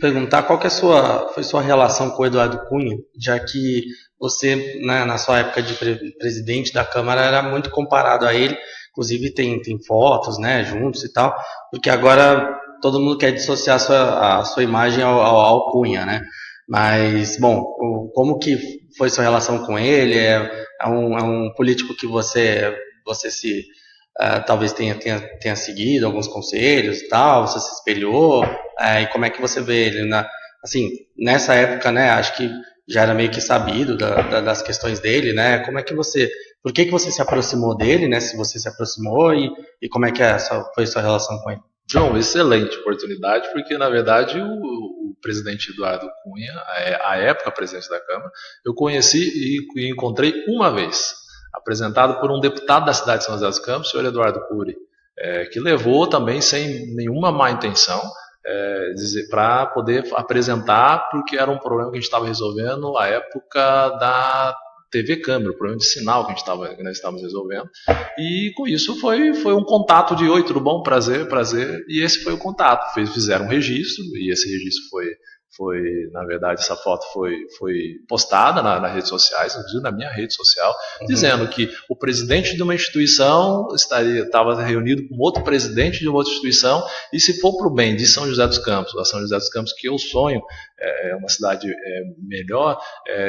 perguntar qual que foi sua relação com o Eduardo Cunha, já que você, né, na sua época de presidente da Câmara, era muito comparado a ele, inclusive tem fotos, né, juntos e tal, porque agora todo mundo quer dissociar a sua imagem ao Cunha, né? Mas, bom, como que foi sua relação com ele? É um político que você talvez tenha seguido alguns conselhos e tal, você se espelhou, e como é que você vê ele? Assim, nessa época, né, acho que já era meio que sabido das questões dele, né? Por que você se aproximou dele, né? Se você se aproximou e como é que foi sua relação com ele? João, excelente oportunidade, porque na verdade o presidente Eduardo Cunha, à época presidente da Câmara, eu conheci e encontrei uma vez, apresentado por um deputado da cidade de São José dos Campos, o senhor Eduardo Cury, que levou também sem nenhuma má intenção, para poder apresentar, porque era um problema que a gente estava resolvendo à época da TV Câmara, o problema de sinal que nós estávamos resolvendo, e com isso foi um contato de oi, tudo bom, prazer, e esse foi o contato, fizeram um registro, e esse registro foi, na verdade, essa foto foi postada nas redes sociais, inclusive na minha rede social, dizendo que o presidente de uma instituição estava reunido com outro presidente de uma outra instituição, e se for para o bem de São José dos Campos, a São José dos Campos que eu sonho, é uma cidade melhor,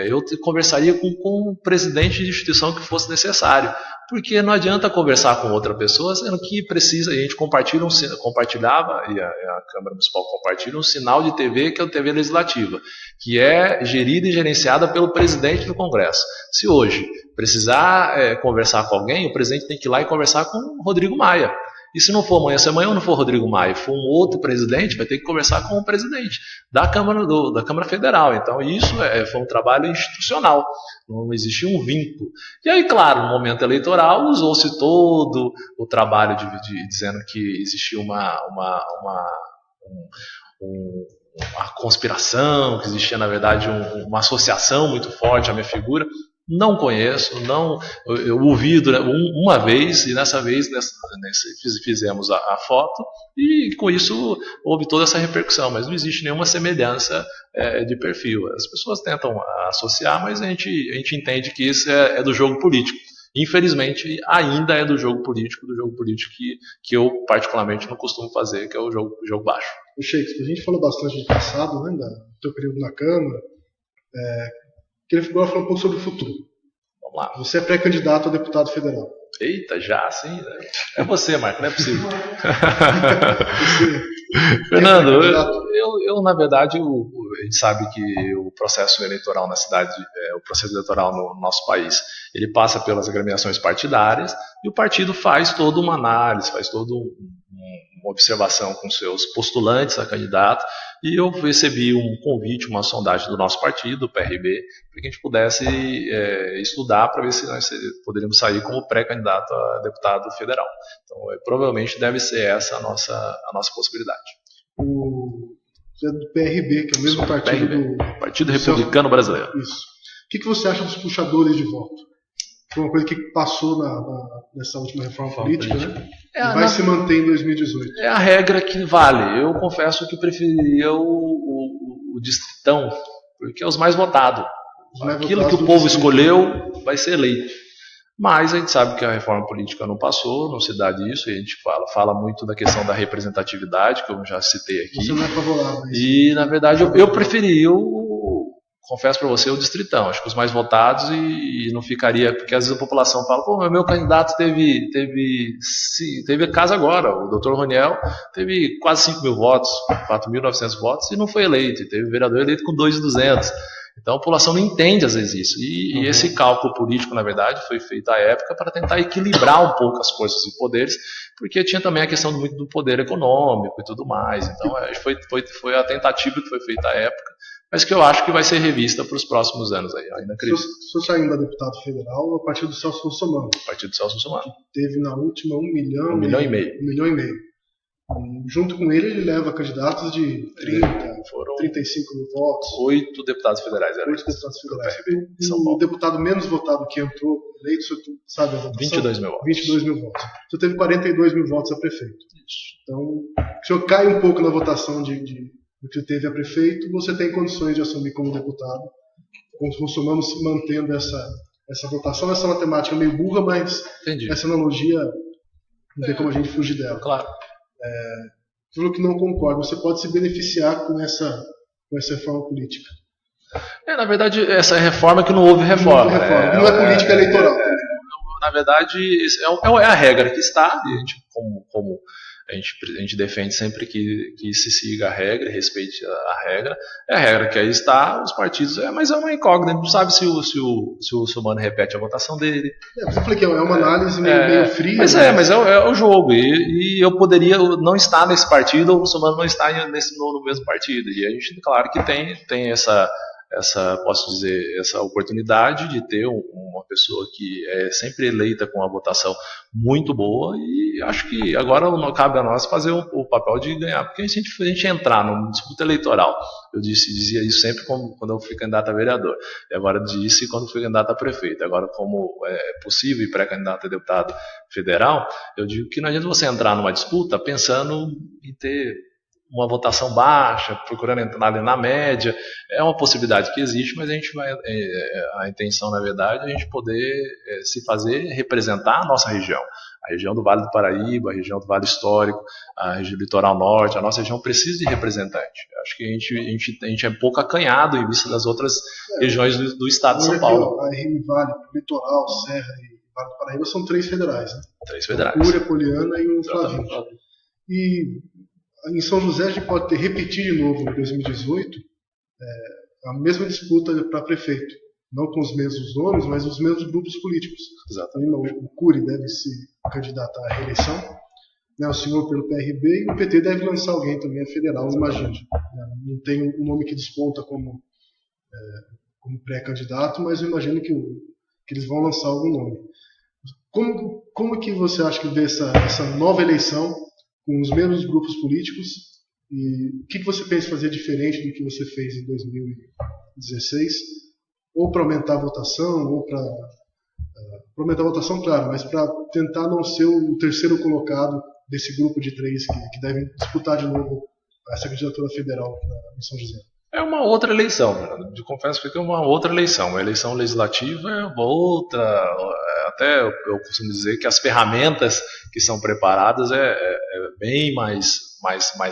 eu conversaria com o presidente de instituição que fosse necessário, porque não adianta conversar com outra pessoa, sendo que precisa, e a gente compartilhava, e a Câmara Municipal compartilha um sinal de TV, que é a TV Legislativa, que é gerida e gerenciada pelo presidente do Congresso. Se hoje precisar conversar com alguém, o presidente tem que ir lá e conversar com o Rodrigo Maia. E se não for amanhã, se amanhã não for Rodrigo Maia, for um outro presidente, vai ter que conversar com o presidente da Câmara Federal. Então isso foi um trabalho institucional, não existia um vínculo. E aí, claro, no momento eleitoral usou-se todo o trabalho dizendo que existia uma conspiração, que existia na verdade uma associação muito forte à minha figura. Não conheço, eu ouvi uma vez, e nessa vez fizemos a foto, e com isso houve toda essa repercussão, mas não existe nenhuma semelhança de perfil. As pessoas tentam associar, mas a gente entende que isso é do jogo político. Infelizmente, ainda é do jogo político que eu particularmente não costumo fazer, que é o jogo baixo. O Shakespeare, a gente falou bastante do passado, né, do teu período na Câmara, queria agora falar um pouco sobre o futuro. Vamos lá. Você é pré-candidato a deputado federal. Eita, já assim? É você, Marco, não é possível. Fernando, eu na verdade, a gente sabe que o processo eleitoral na cidade, o processo eleitoral no nosso país, ele passa pelas agremiações partidárias e o partido faz toda uma análise, faz toda uma observação com seus postulantes a candidato, e eu recebi um convite, uma sondagem do nosso partido, do PRB, para que a gente pudesse estudar para ver se nós poderíamos sair como pré-candidato a deputado federal. Então, provavelmente deve ser essa a nossa possibilidade. Você é do PRB, que é o mesmo partido do Partido Republicano Brasileiro. Isso. O que você acha dos puxadores de voto? Foi uma coisa que passou nessa última reforma política, né? E vai se manter em 2018. É a regra que vale. Eu confesso que preferiria o distritão, porque é os mais votados. Aquilo que o povo escolheu vai ser eleito. Mas a gente sabe que a reforma política não passou, não se dá disso, e a gente fala muito da questão da representatividade, que eu já citei aqui. Você não é favorável a isso? E, na verdade, eu preferi confesso para você, o distritão, acho que os mais votados, e não ficaria, porque às vezes a população fala, pô, meu candidato teve caso agora, o Dr. Roniel teve quase 5 mil votos, 4.900 votos, e não foi eleito, e teve o vereador eleito com 2.200. Então a população não entende às vezes isso, e esse cálculo político, na verdade, foi feito à época para tentar equilibrar um pouco as forças e poderes, porque tinha também a questão muito do poder econômico e tudo mais. Então foi a tentativa que foi feita à época mas que eu acho que vai ser revista para os próximos anos aí, ainda acredito. Se eu sair da deputado federal, a partir do Celso Russomano. A partir do Celso Russomano. Teve na última 1 milhão. 1 milhão e meio. 1 milhão e meio. E junto com ele leva candidatos de 30, 35 mil votos. 8 deputados federais. 8 deputados federais. O deputado menos votado que entrou eleito, você sabe a votação? 22 mil votos. 22 mil votos. Você teve 42 mil votos a prefeito. Isso. Então, se eu caio um pouco na votação do que teve a prefeito, você tem condições de assumir como deputado. Consumamos mantendo essa votação, essa matemática meio burra, mas essa analogia não tem como a gente fugir dela. Claro. Falou que não concorda, você pode se beneficiar com essa reforma política. Na verdade, essa reforma que não houve reforma. Não é política eleitoral. Na verdade, é a regra que está, e a gente, como a gente defende sempre que se siga a regra, respeite a regra. É a regra que aí está, os partidos, mas é uma incógnita, não sabe se o Russomano repete a votação dele. Eu falei que é uma análise meio fria. Mas é o jogo, e eu poderia não estar nesse partido, ou o Russomano não estar no mesmo partido, e a gente, claro que tem essa, posso dizer, essa oportunidade de ter uma pessoa que é sempre eleita com uma votação muito boa, e acho que agora não cabe a nós fazer o papel de ganhar, porque se a gente entrar numa disputa eleitoral, eu dizia isso sempre quando eu fui candidato a vereador, e agora disse quando fui candidato a prefeito, agora como é possível ir pré-candidato a deputado federal, eu digo que não adianta você entrar numa disputa pensando em ter uma votação baixa, procurando entrar ali na média, é uma possibilidade que existe, mas a intenção, na verdade, é a gente poder se fazer representar a nossa região. A região do Vale do Paraíba, a região do Vale Histórico, a região do Litoral Norte, a nossa região precisa de representante. Acho que a gente é pouco acanhado em vista das outras regiões do estado de São Paulo. A RM Vale, Litoral, Serra e Vale do Paraíba são 3 federais, né? 3 federais. Cúria, Poliana e o Flavinho. E em São José a gente pode repetir de novo em 2018 a mesma disputa para prefeito, não com os mesmos nomes, mas os mesmos grupos políticos. Exatamente. O Cury deve se candidatar à reeleição, né, o senhor pelo PRB, e o PT deve lançar alguém também a federal, eu imagino. Não tem um nome que desponta como pré-candidato, mas eu imagino que eles vão lançar algum nome. Como que você acha que vê essa nova eleição com os mesmos grupos políticos, e o que você pensa fazer diferente do que você fez em 2016, ou para aumentar a votação, ou para aumentar a votação, claro, mas para tentar não ser o terceiro colocado desse grupo de 3 que devem disputar de novo essa candidatura federal em São José? É uma outra eleição, eu confesso que é uma outra eleição. Uma eleição legislativa é uma outra. Até eu costumo dizer que as ferramentas que são preparadas é bem mais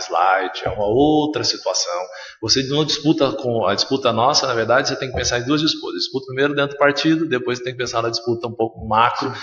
light, é uma outra situação. Você não disputa com a disputa nossa, na verdade, você tem que pensar em 2 disputas. Disputa primeiro dentro do partido, depois você tem que pensar na disputa um pouco macro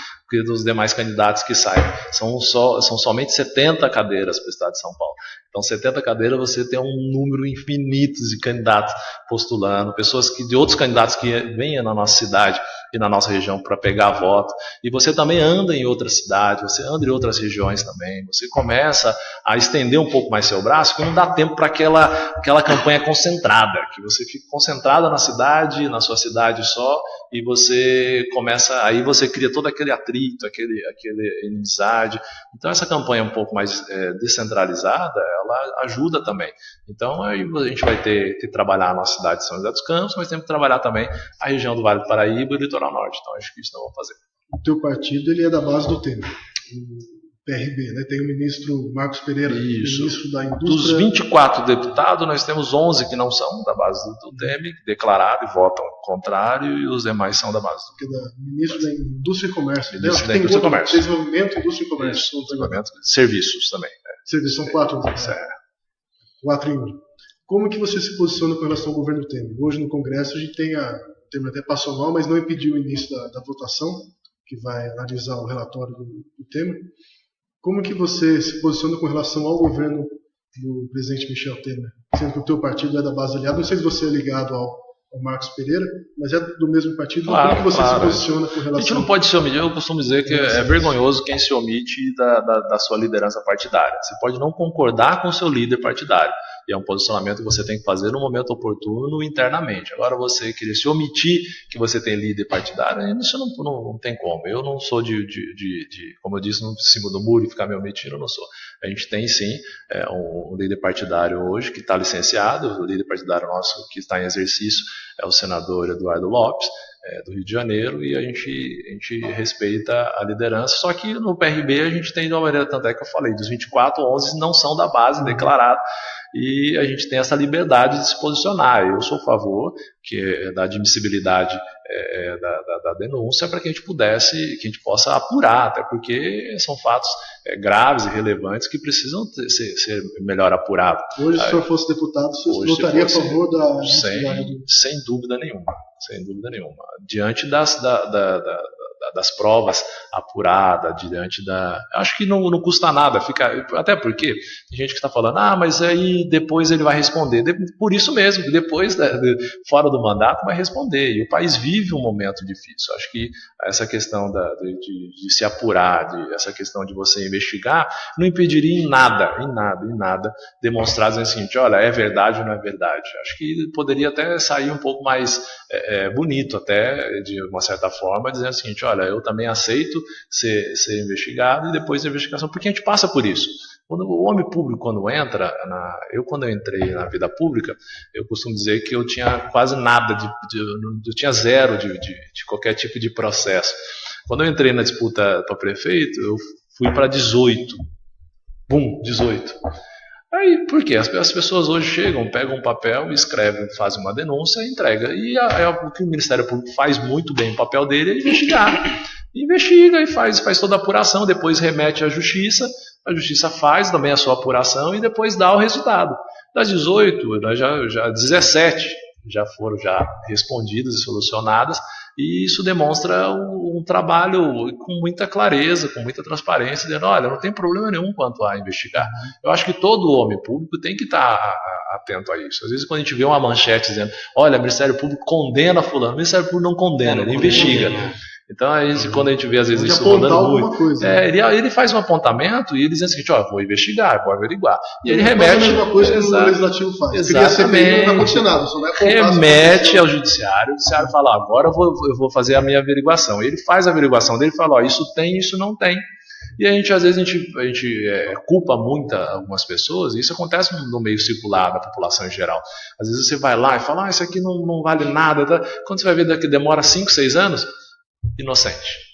dos demais candidatos que saem. São somente 70 cadeiras para o estado de São Paulo. Então, 70 cadeiras, você tem um número infinito de candidatos postulando, pessoas de outros candidatos que venham na nossa cidade e na nossa região para pegar voto. E você também anda em outras cidades, você anda em outras regiões também. Você começa a estender um pouco mais seu braço, que não dá tempo para aquela campanha concentrada, que você fica concentrada na cidade, na sua cidade só, e você começa, aí você cria todo aquele atrito, aquele inimizade. Então essa campanha um pouco mais descentralizada, ela ajuda também. Então aí a gente vai ter que trabalhar a nossa cidade de São José dos Campos, mas temos que trabalhar também a região do Vale do Paraíba e do Litoral Norte. Então acho que isso nós vamos fazer. O teu partido ele é da base do Temer, o PRB, né? Tem o ministro Marcos Pereira, ministro da Indústria. Dos 24 deputados, nós temos 11 que não são da base do Temer, declararam e votam contrário, e os demais são da base do Temer. Ministro da Indústria e Comércio. Ministro da Indústria e Comércio. Desenvolvimento, Indústria e Comércio. Desenvolvimento, serviços também. Serviços, são 4. 4 em 1. Como que você se posiciona com relação ao governo Temer? Hoje no Congresso a gente tem o Temer até passou mal, mas não impediu o início da votação, que vai analisar o relatório do Temer. Como que você se posiciona com relação ao governo do presidente Michel Temer? Sendo que o teu partido é da base aliada, não sei se você é ligado ao Marcos Pereira, mas é do mesmo partido. Claro, como que você se posiciona com relação... A gente não pode se omitir, eu costumo dizer que é vergonhoso quem se omite da sua liderança partidária. Você pode não concordar com o seu líder partidário. e é um posicionamento que você tem que fazer no momento oportuno internamente. Agora você querer se omitir que você tem líder partidário, isso não tem como. Eu não sou como eu disse, no cima do muro e ficar me omitindo, eu não sou. A gente tem sim um líder partidário hoje que está licenciado, o líder partidário nosso que está em exercício é o senador Eduardo Lopes, do Rio de Janeiro, e a gente respeita a liderança, só que no PRB a gente tem de uma maneira, tanto é que eu falei, dos 24, 11 não são da base declarada, e a gente tem essa liberdade de se posicionar. Eu sou a favor da admissibilidade da denúncia para que a gente possa apurar, até porque são fatos graves e relevantes que precisam ser melhor apurados. Hoje, se o senhor fosse deputado, o senhor votaria a favor da... Sem dúvida nenhuma. Sem dúvida nenhuma. Diante das provas apuradas, acho que não custa nada ficar. Até porque tem gente que está falando, mas aí depois ele vai responder. Por isso mesmo, depois, fora do mandato, vai responder. E o país vive um momento difícil. Acho que essa questão de se apurar, essa questão de você investigar, não impediria em nada, demonstrar dizendo o seguinte: olha, é verdade ou não é verdade. Acho que poderia até sair um pouco mais bonito, até de uma certa forma, dizendo o seguinte: olha, eu também aceito ser investigado, e depois da investigação, porque a gente passa por isso. Quando o homem público, quando entra, quando eu entrei na vida pública, eu costumo dizer que eu tinha quase nada, eu tinha zero de qualquer tipo de processo. Quando eu entrei na disputa para prefeito, eu fui para 18. 18. Aí, por quê? As pessoas hoje chegam, pegam um papel, escrevem, fazem uma denúncia e entrega. E o que o Ministério Público faz muito bem o papel dele é investigar. Investiga e faz toda a apuração, depois remete à justiça, a justiça faz também a sua apuração e depois dá o resultado. Das 18, nós já 17 já foram respondidas e solucionadas, e isso demonstra um trabalho com muita clareza, com muita transparência, dizendo: olha, não tem problema nenhum quanto a investigar. Eu acho que todo homem público tem que estar atento a isso. Às vezes, quando a gente vê uma manchete dizendo: olha, o Ministério Público condena fulano, o Ministério Público não condena, ele investiga. Então, quando a gente vê, às vezes, isso rodando muito, ele faz um apontamento e ele diz o seguinte: vou investigar, vou averiguar. E ele remete. Faz a mesma coisa que o legislativo faz. Exatamente. Não vai acontecer nada, só vai remete ao judiciário, o judiciário fala: agora eu vou fazer a minha averiguação. Ele faz a averiguação dele e fala: isso tem, isso não tem. E às vezes a gente culpa muito algumas pessoas, e isso acontece no meio circular da população em geral. Às vezes você vai lá e fala: isso aqui não vale nada. Tá? Quando você vai ver que demora 5, 6 anos, inocente.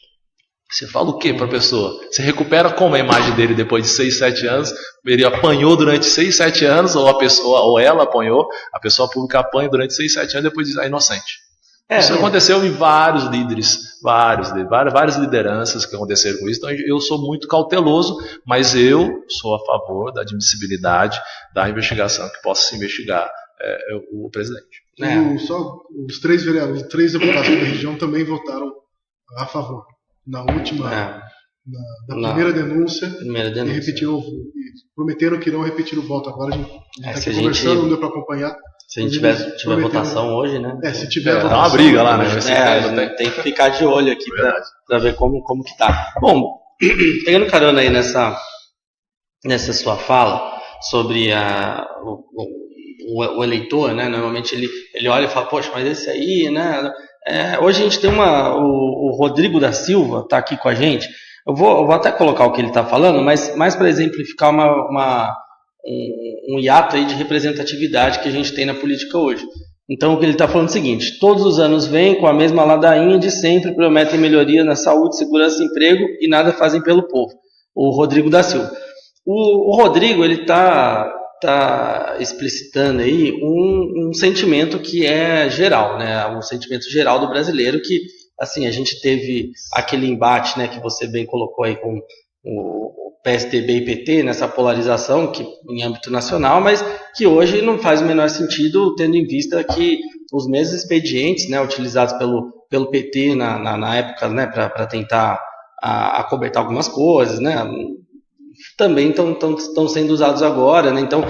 Você fala o que para a pessoa? Você recupera como a imagem dele depois de 6, 7 anos? Ele apanhou durante 6, 7 anos, ou ela apanhou, a pessoa pública apanha durante 6, 7 anos, depois diz: inocente. Isso aconteceu em vários líderes, várias lideranças que aconteceram com isso. Então eu sou muito cauteloso, mas eu sou a favor da admissibilidade da investigação, que possa se investigar o presidente. Só os 3 vereadores, 3 deputados da região também votaram a favor. Na última, na primeira denúncia, e repetiram, prometeram que não repetir o voto. Agora a gente está aqui conversando, não deu para acompanhar. Se a gente tiver votação hoje, né? Se tiver votação, dá uma briga lá, né? Tem que ficar de olho aqui para ver como que tá. Bom, pegando carona aí nessa sua fala sobre o eleitor, né? Normalmente ele olha e fala: poxa, mas esse aí, né? Hoje a gente tem o Rodrigo da Silva está aqui com a gente. Eu vou até colocar o que ele está falando, mas mais para exemplificar um hiato aí de representatividade que a gente tem na política hoje. Então o que ele está falando é o seguinte: todos os anos vêm com a mesma ladainha de sempre, prometem melhoria na saúde, segurança e emprego e nada fazem pelo povo. O Rodrigo da Silva. O Rodrigo, ele está explicitando aí um sentimento que é geral, né? Um sentimento geral do brasileiro, que assim, a gente teve aquele embate, né, que você bem colocou aí com o PSDB e PT, nessa polarização que, em âmbito nacional, mas que hoje não faz o menor sentido, tendo em vista que os mesmos expedientes, né, utilizados pelo PT na época, né, para tentar acobertar algumas coisas, né, também estão sendo usados agora, né? Então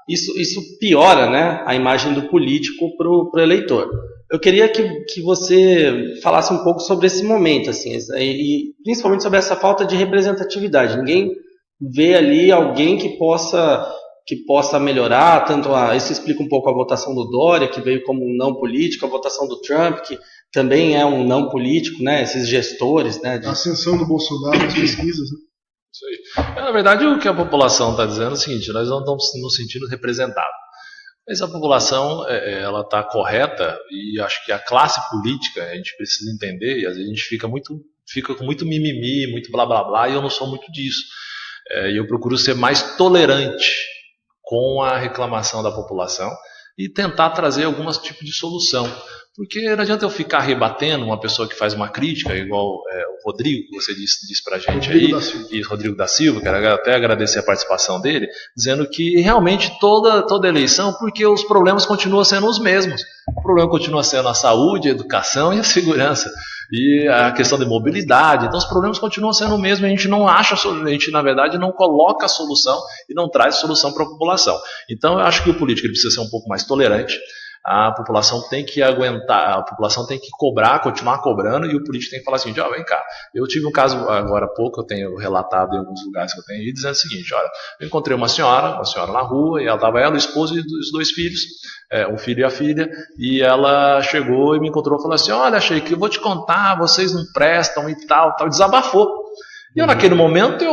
isso piora, né, a imagem do político para o eleitor. Eu queria que você falasse um pouco sobre esse momento, assim, e principalmente sobre essa falta de representatividade. Ninguém vê ali alguém que possa que possa melhorar, isso explica um pouco a votação do Dória, que veio como um não político, a votação do Trump, que também é um não político, né, esses gestores, né, a ascensão do Bolsonaro nas pesquisas, né? Isso aí. Na verdade, o que a população está dizendo é o seguinte: nós não estamos nos sentindo representados. Mas a população, ela está correta, e acho que a classe política, a gente precisa entender, e às vezes a gente fica com muito mimimi, muito blá blá blá, e eu não sou muito disso. E eu procuro ser mais tolerante com a reclamação da população e tentar trazer alguns tipos de solução. Porque não adianta eu ficar rebatendo uma pessoa que faz uma crítica, igual o Rodrigo, que você disse pra gente Rodrigo da Silva, quero até agradecer a participação dele, dizendo que realmente toda eleição, porque os problemas continuam sendo os mesmos. O problema continua sendo a saúde, a educação e a segurança. E a questão de mobilidade. Então os problemas continuam sendo o mesmo, a gente não acha, a gente na verdade não coloca a solução e não traz solução para a população. Então eu acho que o político precisa ser um pouco mais tolerante. A população tem que aguentar, a população tem que cobrar, continuar cobrando, e o político tem que falar assim: vem cá, eu tive um caso agora há pouco, eu tenho relatado em alguns lugares que eu tenho ido, dizendo o seguinte: olha, eu encontrei uma senhora na rua, e ela estava o esposo e os 2 filhos, um filho e a filha, e ela chegou e me encontrou e falou assim: olha, Sheik, eu vou te contar, vocês não prestam e tal, desabafou. E eu naquele momento,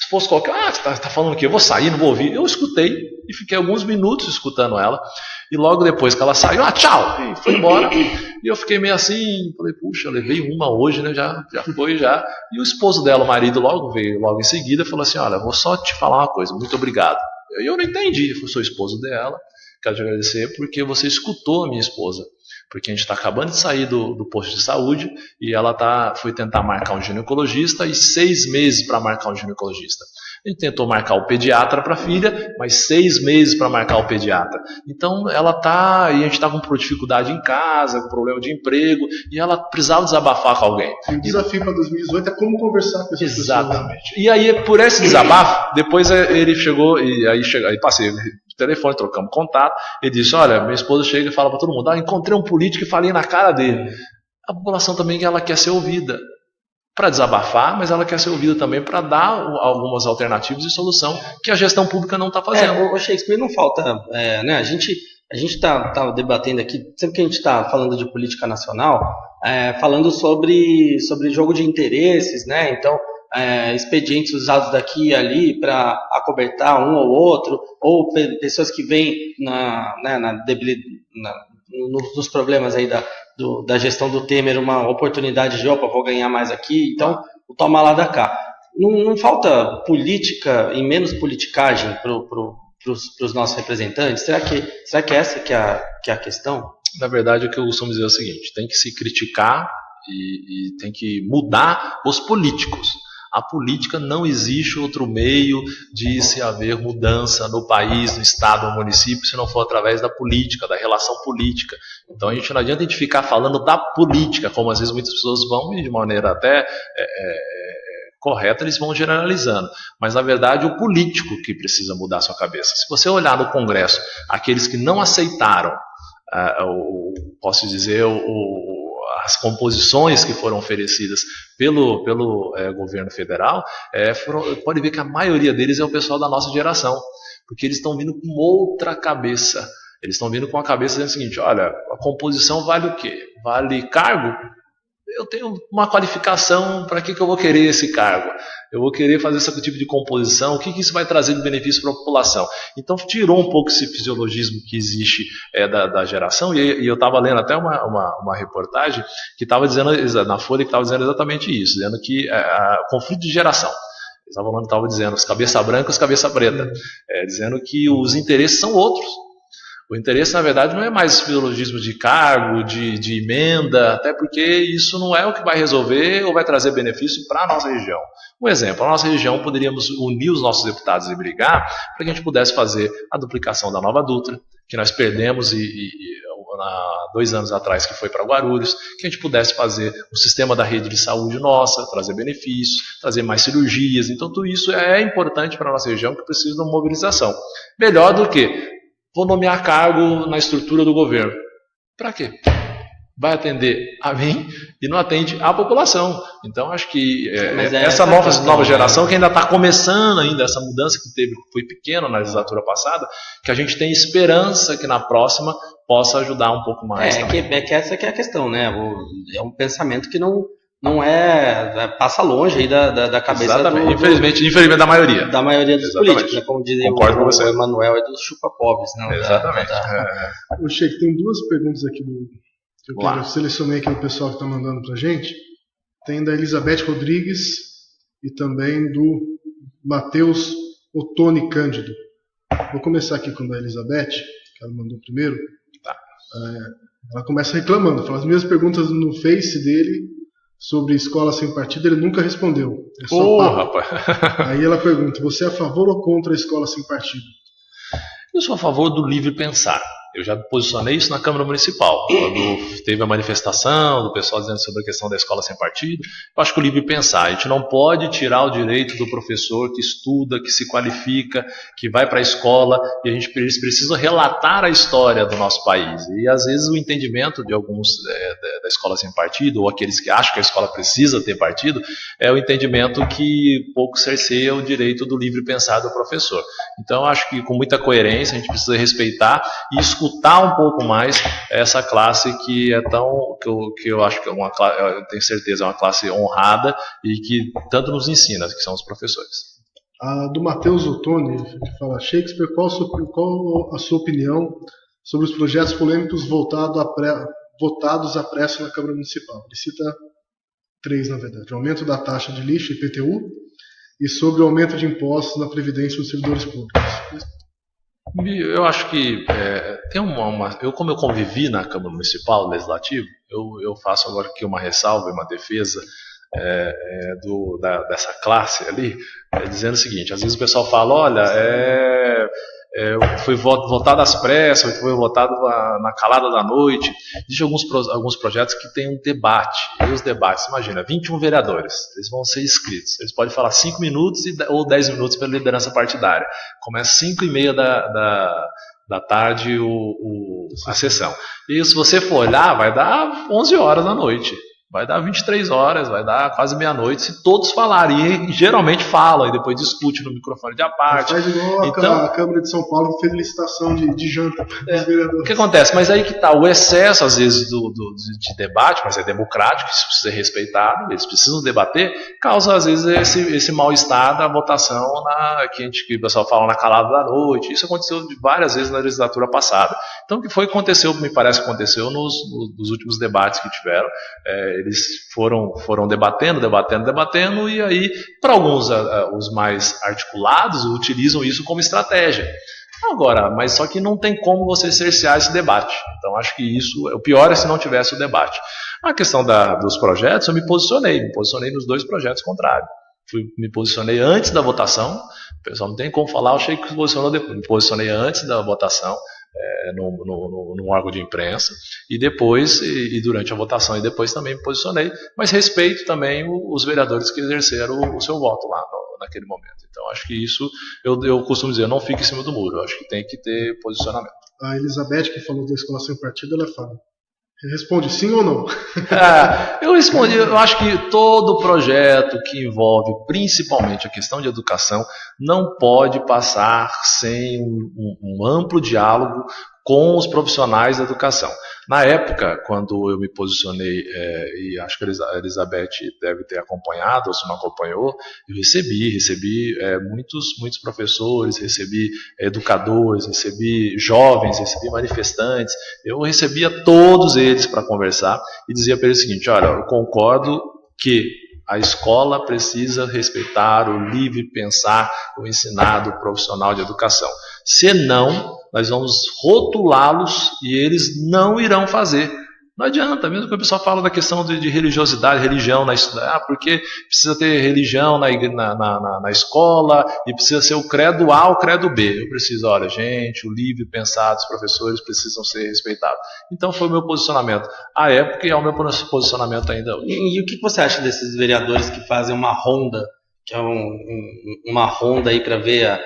se fosse qualquer, você tá falando o quê? Eu vou sair, não vou ouvir. Eu escutei e fiquei alguns minutos escutando ela. E logo depois que ela saiu, tchau! E foi embora. E eu fiquei meio assim, falei, puxa, eu levei uma hoje, né? Já foi já. E o esposo dela, o marido, veio logo em seguida e falou assim: olha, vou só te falar uma coisa, muito obrigado. E eu não entendi, eu sou esposo dela, quero te agradecer porque você escutou a minha esposa. Porque a gente está acabando de sair do posto de saúde e ela foi tentar marcar um ginecologista e 6 meses para marcar um ginecologista. A gente tentou marcar o pediatra para a filha, mas 6 meses para marcar o pediatra. Então e a gente está com dificuldade em casa, com problema de emprego, e ela precisava desabafar com alguém. O desafio para 2018 é como conversar com essas pessoas. Exatamente. E aí, por esse desabafo, depois ele chegou, aí passei o telefone, trocamos contato, ele disse: olha, minha esposa chega e fala para todo mundo: encontrei um político e falei na cara dele. A população também, ela quer ser ouvida para desabafar, mas ela quer ser ouvida também para dar algumas alternativas e solução que a gestão pública não está fazendo. O Shakespeare, não falta, né, a gente está debatendo aqui, sempre que a gente está falando de política nacional, falando sobre jogo de interesses, né, então expedientes usados daqui e ali para acobertar um ou outro, ou pessoas que vêm nos problemas aí da gestão do Temer, uma oportunidade de vou ganhar mais aqui, então toma lá da cá. Não falta política e menos politicagem para os nossos representantes? Será que essa que é a questão? Na verdade, o que eu costumo dizer é o seguinte: tem que se criticar e tem que mudar os políticos. A política, não existe outro meio de se haver mudança no país, no estado, no município, se não for através da política, da relação política. Então não adianta a gente ficar falando da política, como às vezes muitas pessoas vão, e de maneira até correta, eles vão generalizando. Mas na verdade o político que precisa mudar a sua cabeça. Se você olhar no Congresso, aqueles que não aceitaram, posso dizer, as composições que foram oferecidas pelo governo federal, pode ver que a maioria deles é o pessoal da nossa geração, porque eles estão vindo com outra cabeça. Eles estão vindo com a cabeça dizendo o seguinte: olha, a composição vale o quê? Vale cargo? Eu tenho uma qualificação, para que eu vou querer esse cargo? Eu vou querer fazer esse tipo de composição, o que isso vai trazer de benefício para a população? Então tirou um pouco esse fisiologismo que existe da geração, e eu estava lendo até uma reportagem que estava dizendo, na Folha, que estava dizendo exatamente isso, dizendo que conflito de geração. Estava dizendo os cabeça branca e os cabeça preta, dizendo que os interesses são outros. O interesse, na verdade, não é mais fisiologismo de cargo, de emenda, até porque isso não é o que vai resolver ou vai trazer benefício para a nossa região. Um exemplo: a nossa região, poderíamos unir os nossos deputados e brigar para que a gente pudesse fazer a duplicação da Nova Dutra, que nós perdemos 2 anos atrás, que foi para Guarulhos, que a gente pudesse fazer o sistema da rede de saúde nossa, trazer benefícios, trazer mais cirurgias. Então tudo isso é importante para a nossa região, que precisa de uma mobilização. Melhor do que vou nomear cargo na estrutura do governo. Para quê? vai atender a mim e não atende a população. Então, acho que essa nova geração que ainda está começando ainda, essa mudança que foi pequena na legislatura passada, que a gente tem esperança que na próxima possa ajudar um pouco mais. Que essa que é a questão, né? É um pensamento que não passa longe aí da cabeça. Exatamente. Infelizmente da maioria. Da maioria dos políticos, né? Como dizia o Emanuel e dos chupa-pobres. Exatamente. O Sheik, tem duas perguntas aqui que eu selecionei aqui do pessoal que está mandando para a gente. Tem da Elizabeth Rodrigues e também do Matheus Ottoni Cândido. Vou começar aqui com a da Elizabeth, que ela mandou primeiro. Ela começa reclamando, fala as mesmas perguntas no Face dele sobre escola sem partido, ele nunca respondeu. Rapaz. Aí ela pergunta, você é a favor ou contra a escola sem partido? Eu sou a favor do livre pensar. Eu já posicionei isso na Câmara Municipal, quando teve a manifestação do pessoal dizendo sobre a questão da escola sem partido. Eu acho que o livre pensar, a gente não pode tirar o direito do professor que estuda, que se qualifica, que vai para a escola, e eles precisam relatar a história do nosso país. E às vezes o entendimento de alguns da escola sem partido, ou aqueles que acham que a escola precisa ter partido, é o entendimento que pouco cerceia o direito do livre pensar do professor. Então eu acho que com muita coerência a gente precisa respeitar e escutar um pouco mais essa classe que é tão, que eu acho que é uma classe, eu tenho certeza, é uma classe honrada e que tanto nos ensina, que são os professores. Do Matheus Ottoni, que fala, Shakespeare, qual a sua opinião sobre os projetos polêmicos votados à pressa na Câmara Municipal? Ele cita 3, na verdade. O aumento da taxa de lixo, IPTU, e sobre o aumento de impostos na Previdência dos servidores públicos. Eu acho que tem como eu convivi na Câmara Municipal, Legislativo, eu faço agora aqui uma ressalva e uma defesa dessa classe ali, dizendo o seguinte, às vezes o pessoal fala, olha, foi votado às pressas, foi votado na calada da noite. Existem alguns projetos que tem um debate, e os debates, imagina, 21 vereadores, eles vão ser inscritos, eles podem falar 5 minutos ou 10 minutos pela liderança partidária, começa 5h30 da tarde a sessão, e se você for olhar, vai dar 11 horas da noite, vai dar 23 horas, vai dar quase meia-noite, se todos falarem, e geralmente falam, e depois discutem no microfone de à parte. Faz igual a Câmara de São Paulo que fez licitação de janta dos vereadores. O que acontece? Mas aí que está o excesso, às vezes, de debate, mas é democrático, isso precisa ser respeitado, eles precisam debater, causa, às vezes, esse mal-estar da votação que o pessoal fala na calada da noite. Isso aconteceu várias vezes na legislatura passada. Então, o que aconteceu, me parece que aconteceu nos últimos debates que tiveram, eles foram debatendo, e aí, para alguns, os mais articulados, utilizam isso como estratégia. Agora, mas só que não tem como você cercear esse debate. Então, acho que o pior é se não tivesse o debate. A questão dos projetos, eu me posicionei nos 2 projetos contrários. Me posicionei antes da votação, o pessoal não tem como falar, eu achei que se posicionou depois. Me posicionei antes da votação, no órgão de imprensa, e depois, e durante a votação, e depois também me posicionei, mas respeito também os vereadores que exerceram o seu voto lá naquele momento. Então, acho que isso, eu costumo dizer, não fique em cima do muro, eu acho que tem que ter posicionamento. A Elizabeth, que falou da escola sem partido, ela fala, responde sim ou não? Eu respondi, eu acho que todo projeto que envolve principalmente a questão de educação não pode passar sem um amplo diálogo com os profissionais da educação. Na época, quando eu me posicionei, e acho que a Elizabeth deve ter acompanhado, ou se não acompanhou, eu recebi muitos professores, recebi educadores, recebi jovens, recebi manifestantes, eu recebia todos eles para conversar e dizia para eles o seguinte, olha, eu concordo que a escola precisa respeitar o livre pensar, o ensinado profissional de educação. Senão, nós vamos rotulá-los e eles não irão fazer. Não adianta, mesmo que o pessoal fala da questão de religiosidade, religião, porque precisa ter religião na escola e precisa ser o credo A ou o credo B. Eu preciso, olha, gente, o livre pensar dos professores precisam ser respeitados. Então foi o meu posicionamento à época e é o meu posicionamento ainda hoje. E o que você acha desses vereadores que fazem uma ronda, que é uma ronda aí para ver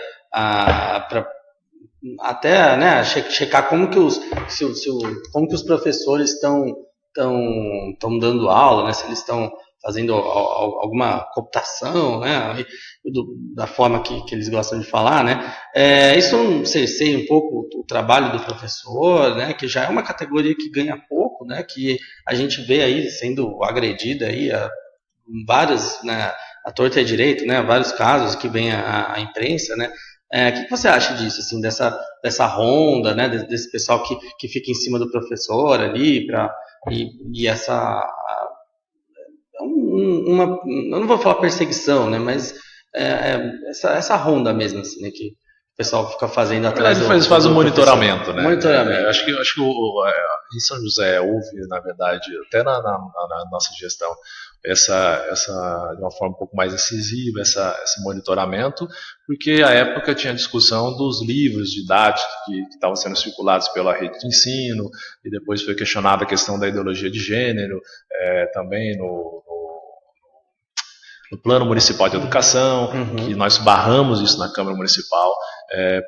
até, né, checar como que os professores estão estão dando aula, né? Se eles estão fazendo alguma cooptação, né? Da forma que eles gostam de falar, né? Isso não cerceia um pouco o trabalho do professor, né? Que já é uma categoria que ganha pouco, né? Que a gente vê aí sendo agredida aí vários, né? À torta e à direita, né? Vários casos que vem a imprensa, né? O que você acha disso, assim, dessa ronda, né? Desse pessoal que fica em cima do professor ali e essa eu não vou falar perseguição, né? Mas essa ronda mesmo, assim, né? Que o pessoal fica fazendo atrás do faz um monitoramento, né? Monitoramento. Acho que em São José houve, na verdade, até na nossa gestão, essa de uma forma um pouco mais incisiva, esse monitoramento, porque à época tinha discussão dos livros didáticos que estavam sendo circulados pela rede de ensino, e depois foi questionada a questão da ideologia de gênero, também no Plano Municipal de Educação, que nós barramos isso na Câmara Municipal,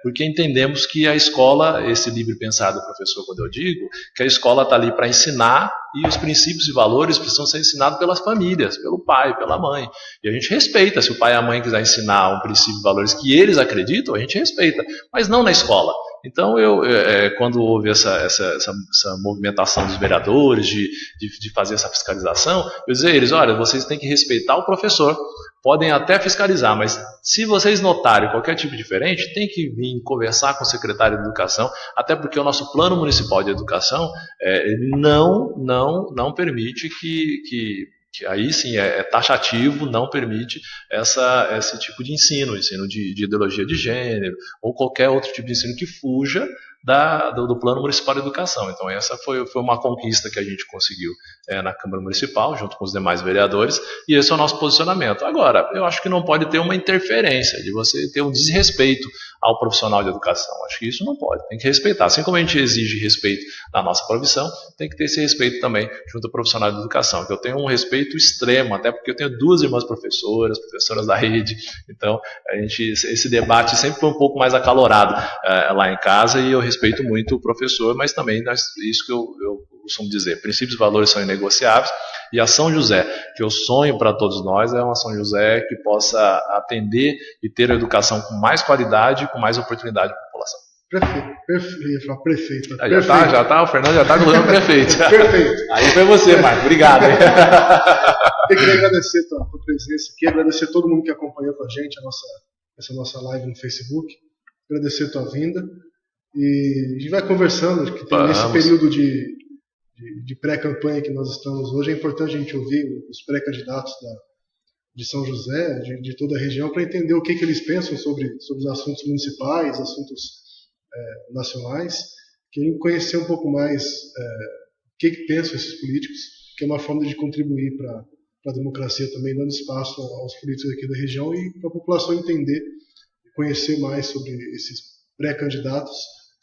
porque entendemos que a escola, esse livre pensar do professor, quando eu digo, que a escola está ali para ensinar, e os princípios e valores precisam ser ensinados pelas famílias, pelo pai, pela mãe. E a gente respeita, se o pai e a mãe quiser ensinar um princípio e valores que eles acreditam, a gente respeita, mas não na escola. Então, quando houve essa movimentação dos vereadores de fazer essa fiscalização, eu dizia a eles, olha, vocês têm que respeitar o professor, podem até fiscalizar, mas se vocês notarem qualquer tipo diferente, tem que vir conversar com o secretário de Educação, até porque o nosso Plano Municipal de Educação não permite que aí sim é taxativo, não permite esse tipo de ensino de ideologia de gênero, ou qualquer outro tipo de ensino que fuja do Plano Municipal de Educação. Então essa foi uma conquista que a gente conseguiu na Câmara Municipal, junto com os demais vereadores, e esse é o nosso posicionamento. Agora, eu acho que não pode ter uma interferência, de você ter um desrespeito ao profissional de educação. Acho que isso não pode, tem que respeitar. Assim como a gente exige respeito na nossa profissão, tem que ter esse respeito também junto ao profissional de educação, que eu tenho um respeito extremo, até porque eu tenho 2 irmãs professoras da rede, então esse debate sempre foi um pouco mais acalorado lá em casa, e eu respeito muito o professor, mas também isso que eu costumo dizer, princípios e valores são inegociáveis, e a São José, que eu sonho para todos nós, é uma São José que possa atender e ter a educação com mais qualidade e com mais oportunidade para a população. Prefeito. Já tá, o Fernando já está no prefeito. Perfeito. Aí foi você, Marco, obrigado. Eu queria agradecer a tua presença aqui, agradecer a todo mundo que acompanhou com a gente essa nossa live no Facebook, agradecer a tua vinda, e a gente vai conversando, que tem nesse período de pré-campanha que nós estamos hoje, é importante a gente ouvir os pré-candidatos de São José, de toda a região, para entender o que eles pensam sobre os assuntos municipais, assuntos nacionais, querem conhecer um pouco mais o que pensam esses políticos, que é uma forma de contribuir para a democracia também, dando espaço aos políticos aqui da região e para a população entender e conhecer mais sobre esses pré-candidatos.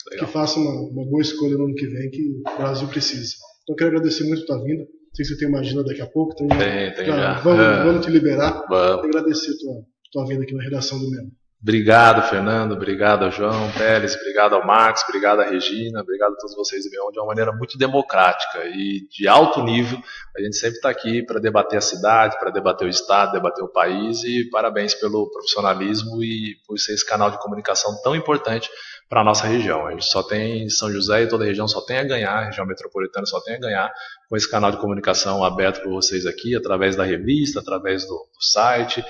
Legal. Que faça uma boa escolha no ano que vem, que o Brasil precisa. Então, eu quero agradecer muito a tua vinda. Sei que você tem uma agenda daqui a pouco. Então tem já. Vamos te liberar. Vamos. E agradecer a tua vinda aqui na redação do Memo. Obrigado, Fernando. Obrigado ao João Teles. Obrigado ao Marcos. Obrigado à Regina. Obrigado a todos vocês de uma maneira muito democrática e de alto nível. A gente sempre está aqui para debater a cidade, para debater o Estado, debater o país. E parabéns pelo profissionalismo e por ser esse canal de comunicação tão importante para a nossa região. A gente só tem São José e toda a região só tem a ganhar, a região metropolitana só tem a ganhar com esse canal de comunicação aberto por vocês aqui, através da revista, através do site,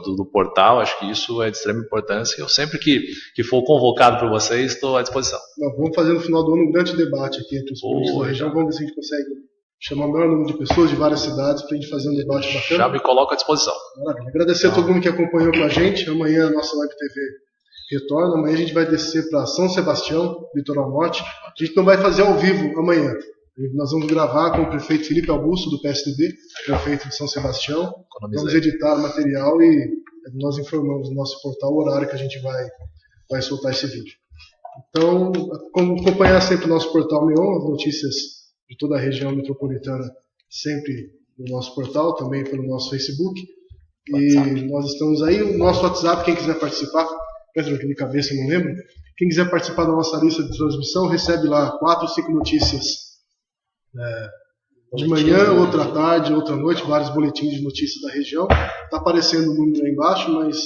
do portal. Acho que isso é de extrema importância. Eu sempre que for convocado por vocês, estou à disposição. Vamos fazer no final do ano um grande debate aqui entre os políticos da região. Vamos ver se a gente consegue chamar o maior número de pessoas de várias cidades para a gente fazer um debate bacana. Já me coloco à disposição. Maravilha. Agradecer a todo mundo que acompanhou com a gente. Amanhã a nossa Web TV retorna. Amanhã a gente vai descer para São Sebastião, Litoral Norte. A gente não vai fazer ao vivo amanhã. Nós vamos gravar com o prefeito Felipe Augusto, do PSDB, prefeito de São Sebastião. Vamos editar o material e nós informamos no nosso portal o horário que a gente vai soltar esse vídeo. Então, acompanhar sempre o nosso portal Neon, as notícias de toda a região metropolitana, sempre no nosso portal, também pelo nosso Facebook. E nós estamos aí, o nosso WhatsApp, quem quiser participar, de cabeça, não lembro. Quem quiser participar da nossa lista de transmissão, recebe lá 4 ou 5 notícias de manhã, outra à tarde, outra à noite, vários boletins de notícias da região. Está aparecendo o número aí embaixo, mas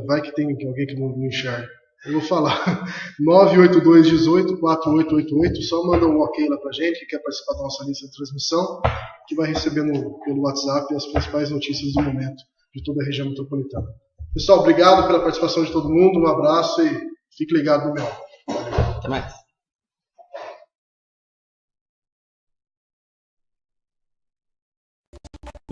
vai que tem alguém que não enxerga. Eu vou falar. 982184888. Só manda um ok lá pra gente que quer participar da nossa lista de transmissão, que vai recebendo pelo WhatsApp as principais notícias do momento de toda a região metropolitana. Pessoal, obrigado pela participação de todo mundo. Um abraço e fique ligado no meu. Até mais.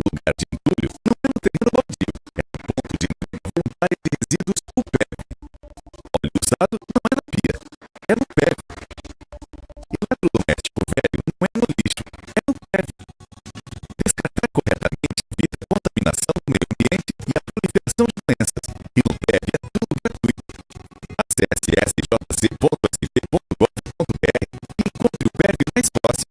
Lugar de entulho não é no terreno baldio, é no ponto de voluntária de resíduos UPEV. Óleo usado não é na pia, é no PEV. Eletrodoméstico velho não é no lixo, é no PEV. Descartar corretamente evita a contaminação do meio ambiente e a proliferação de doenças. E no PEV é tudo gratuito. Acesse sjc.sp.gov.br e encontre o PEV mais próximo.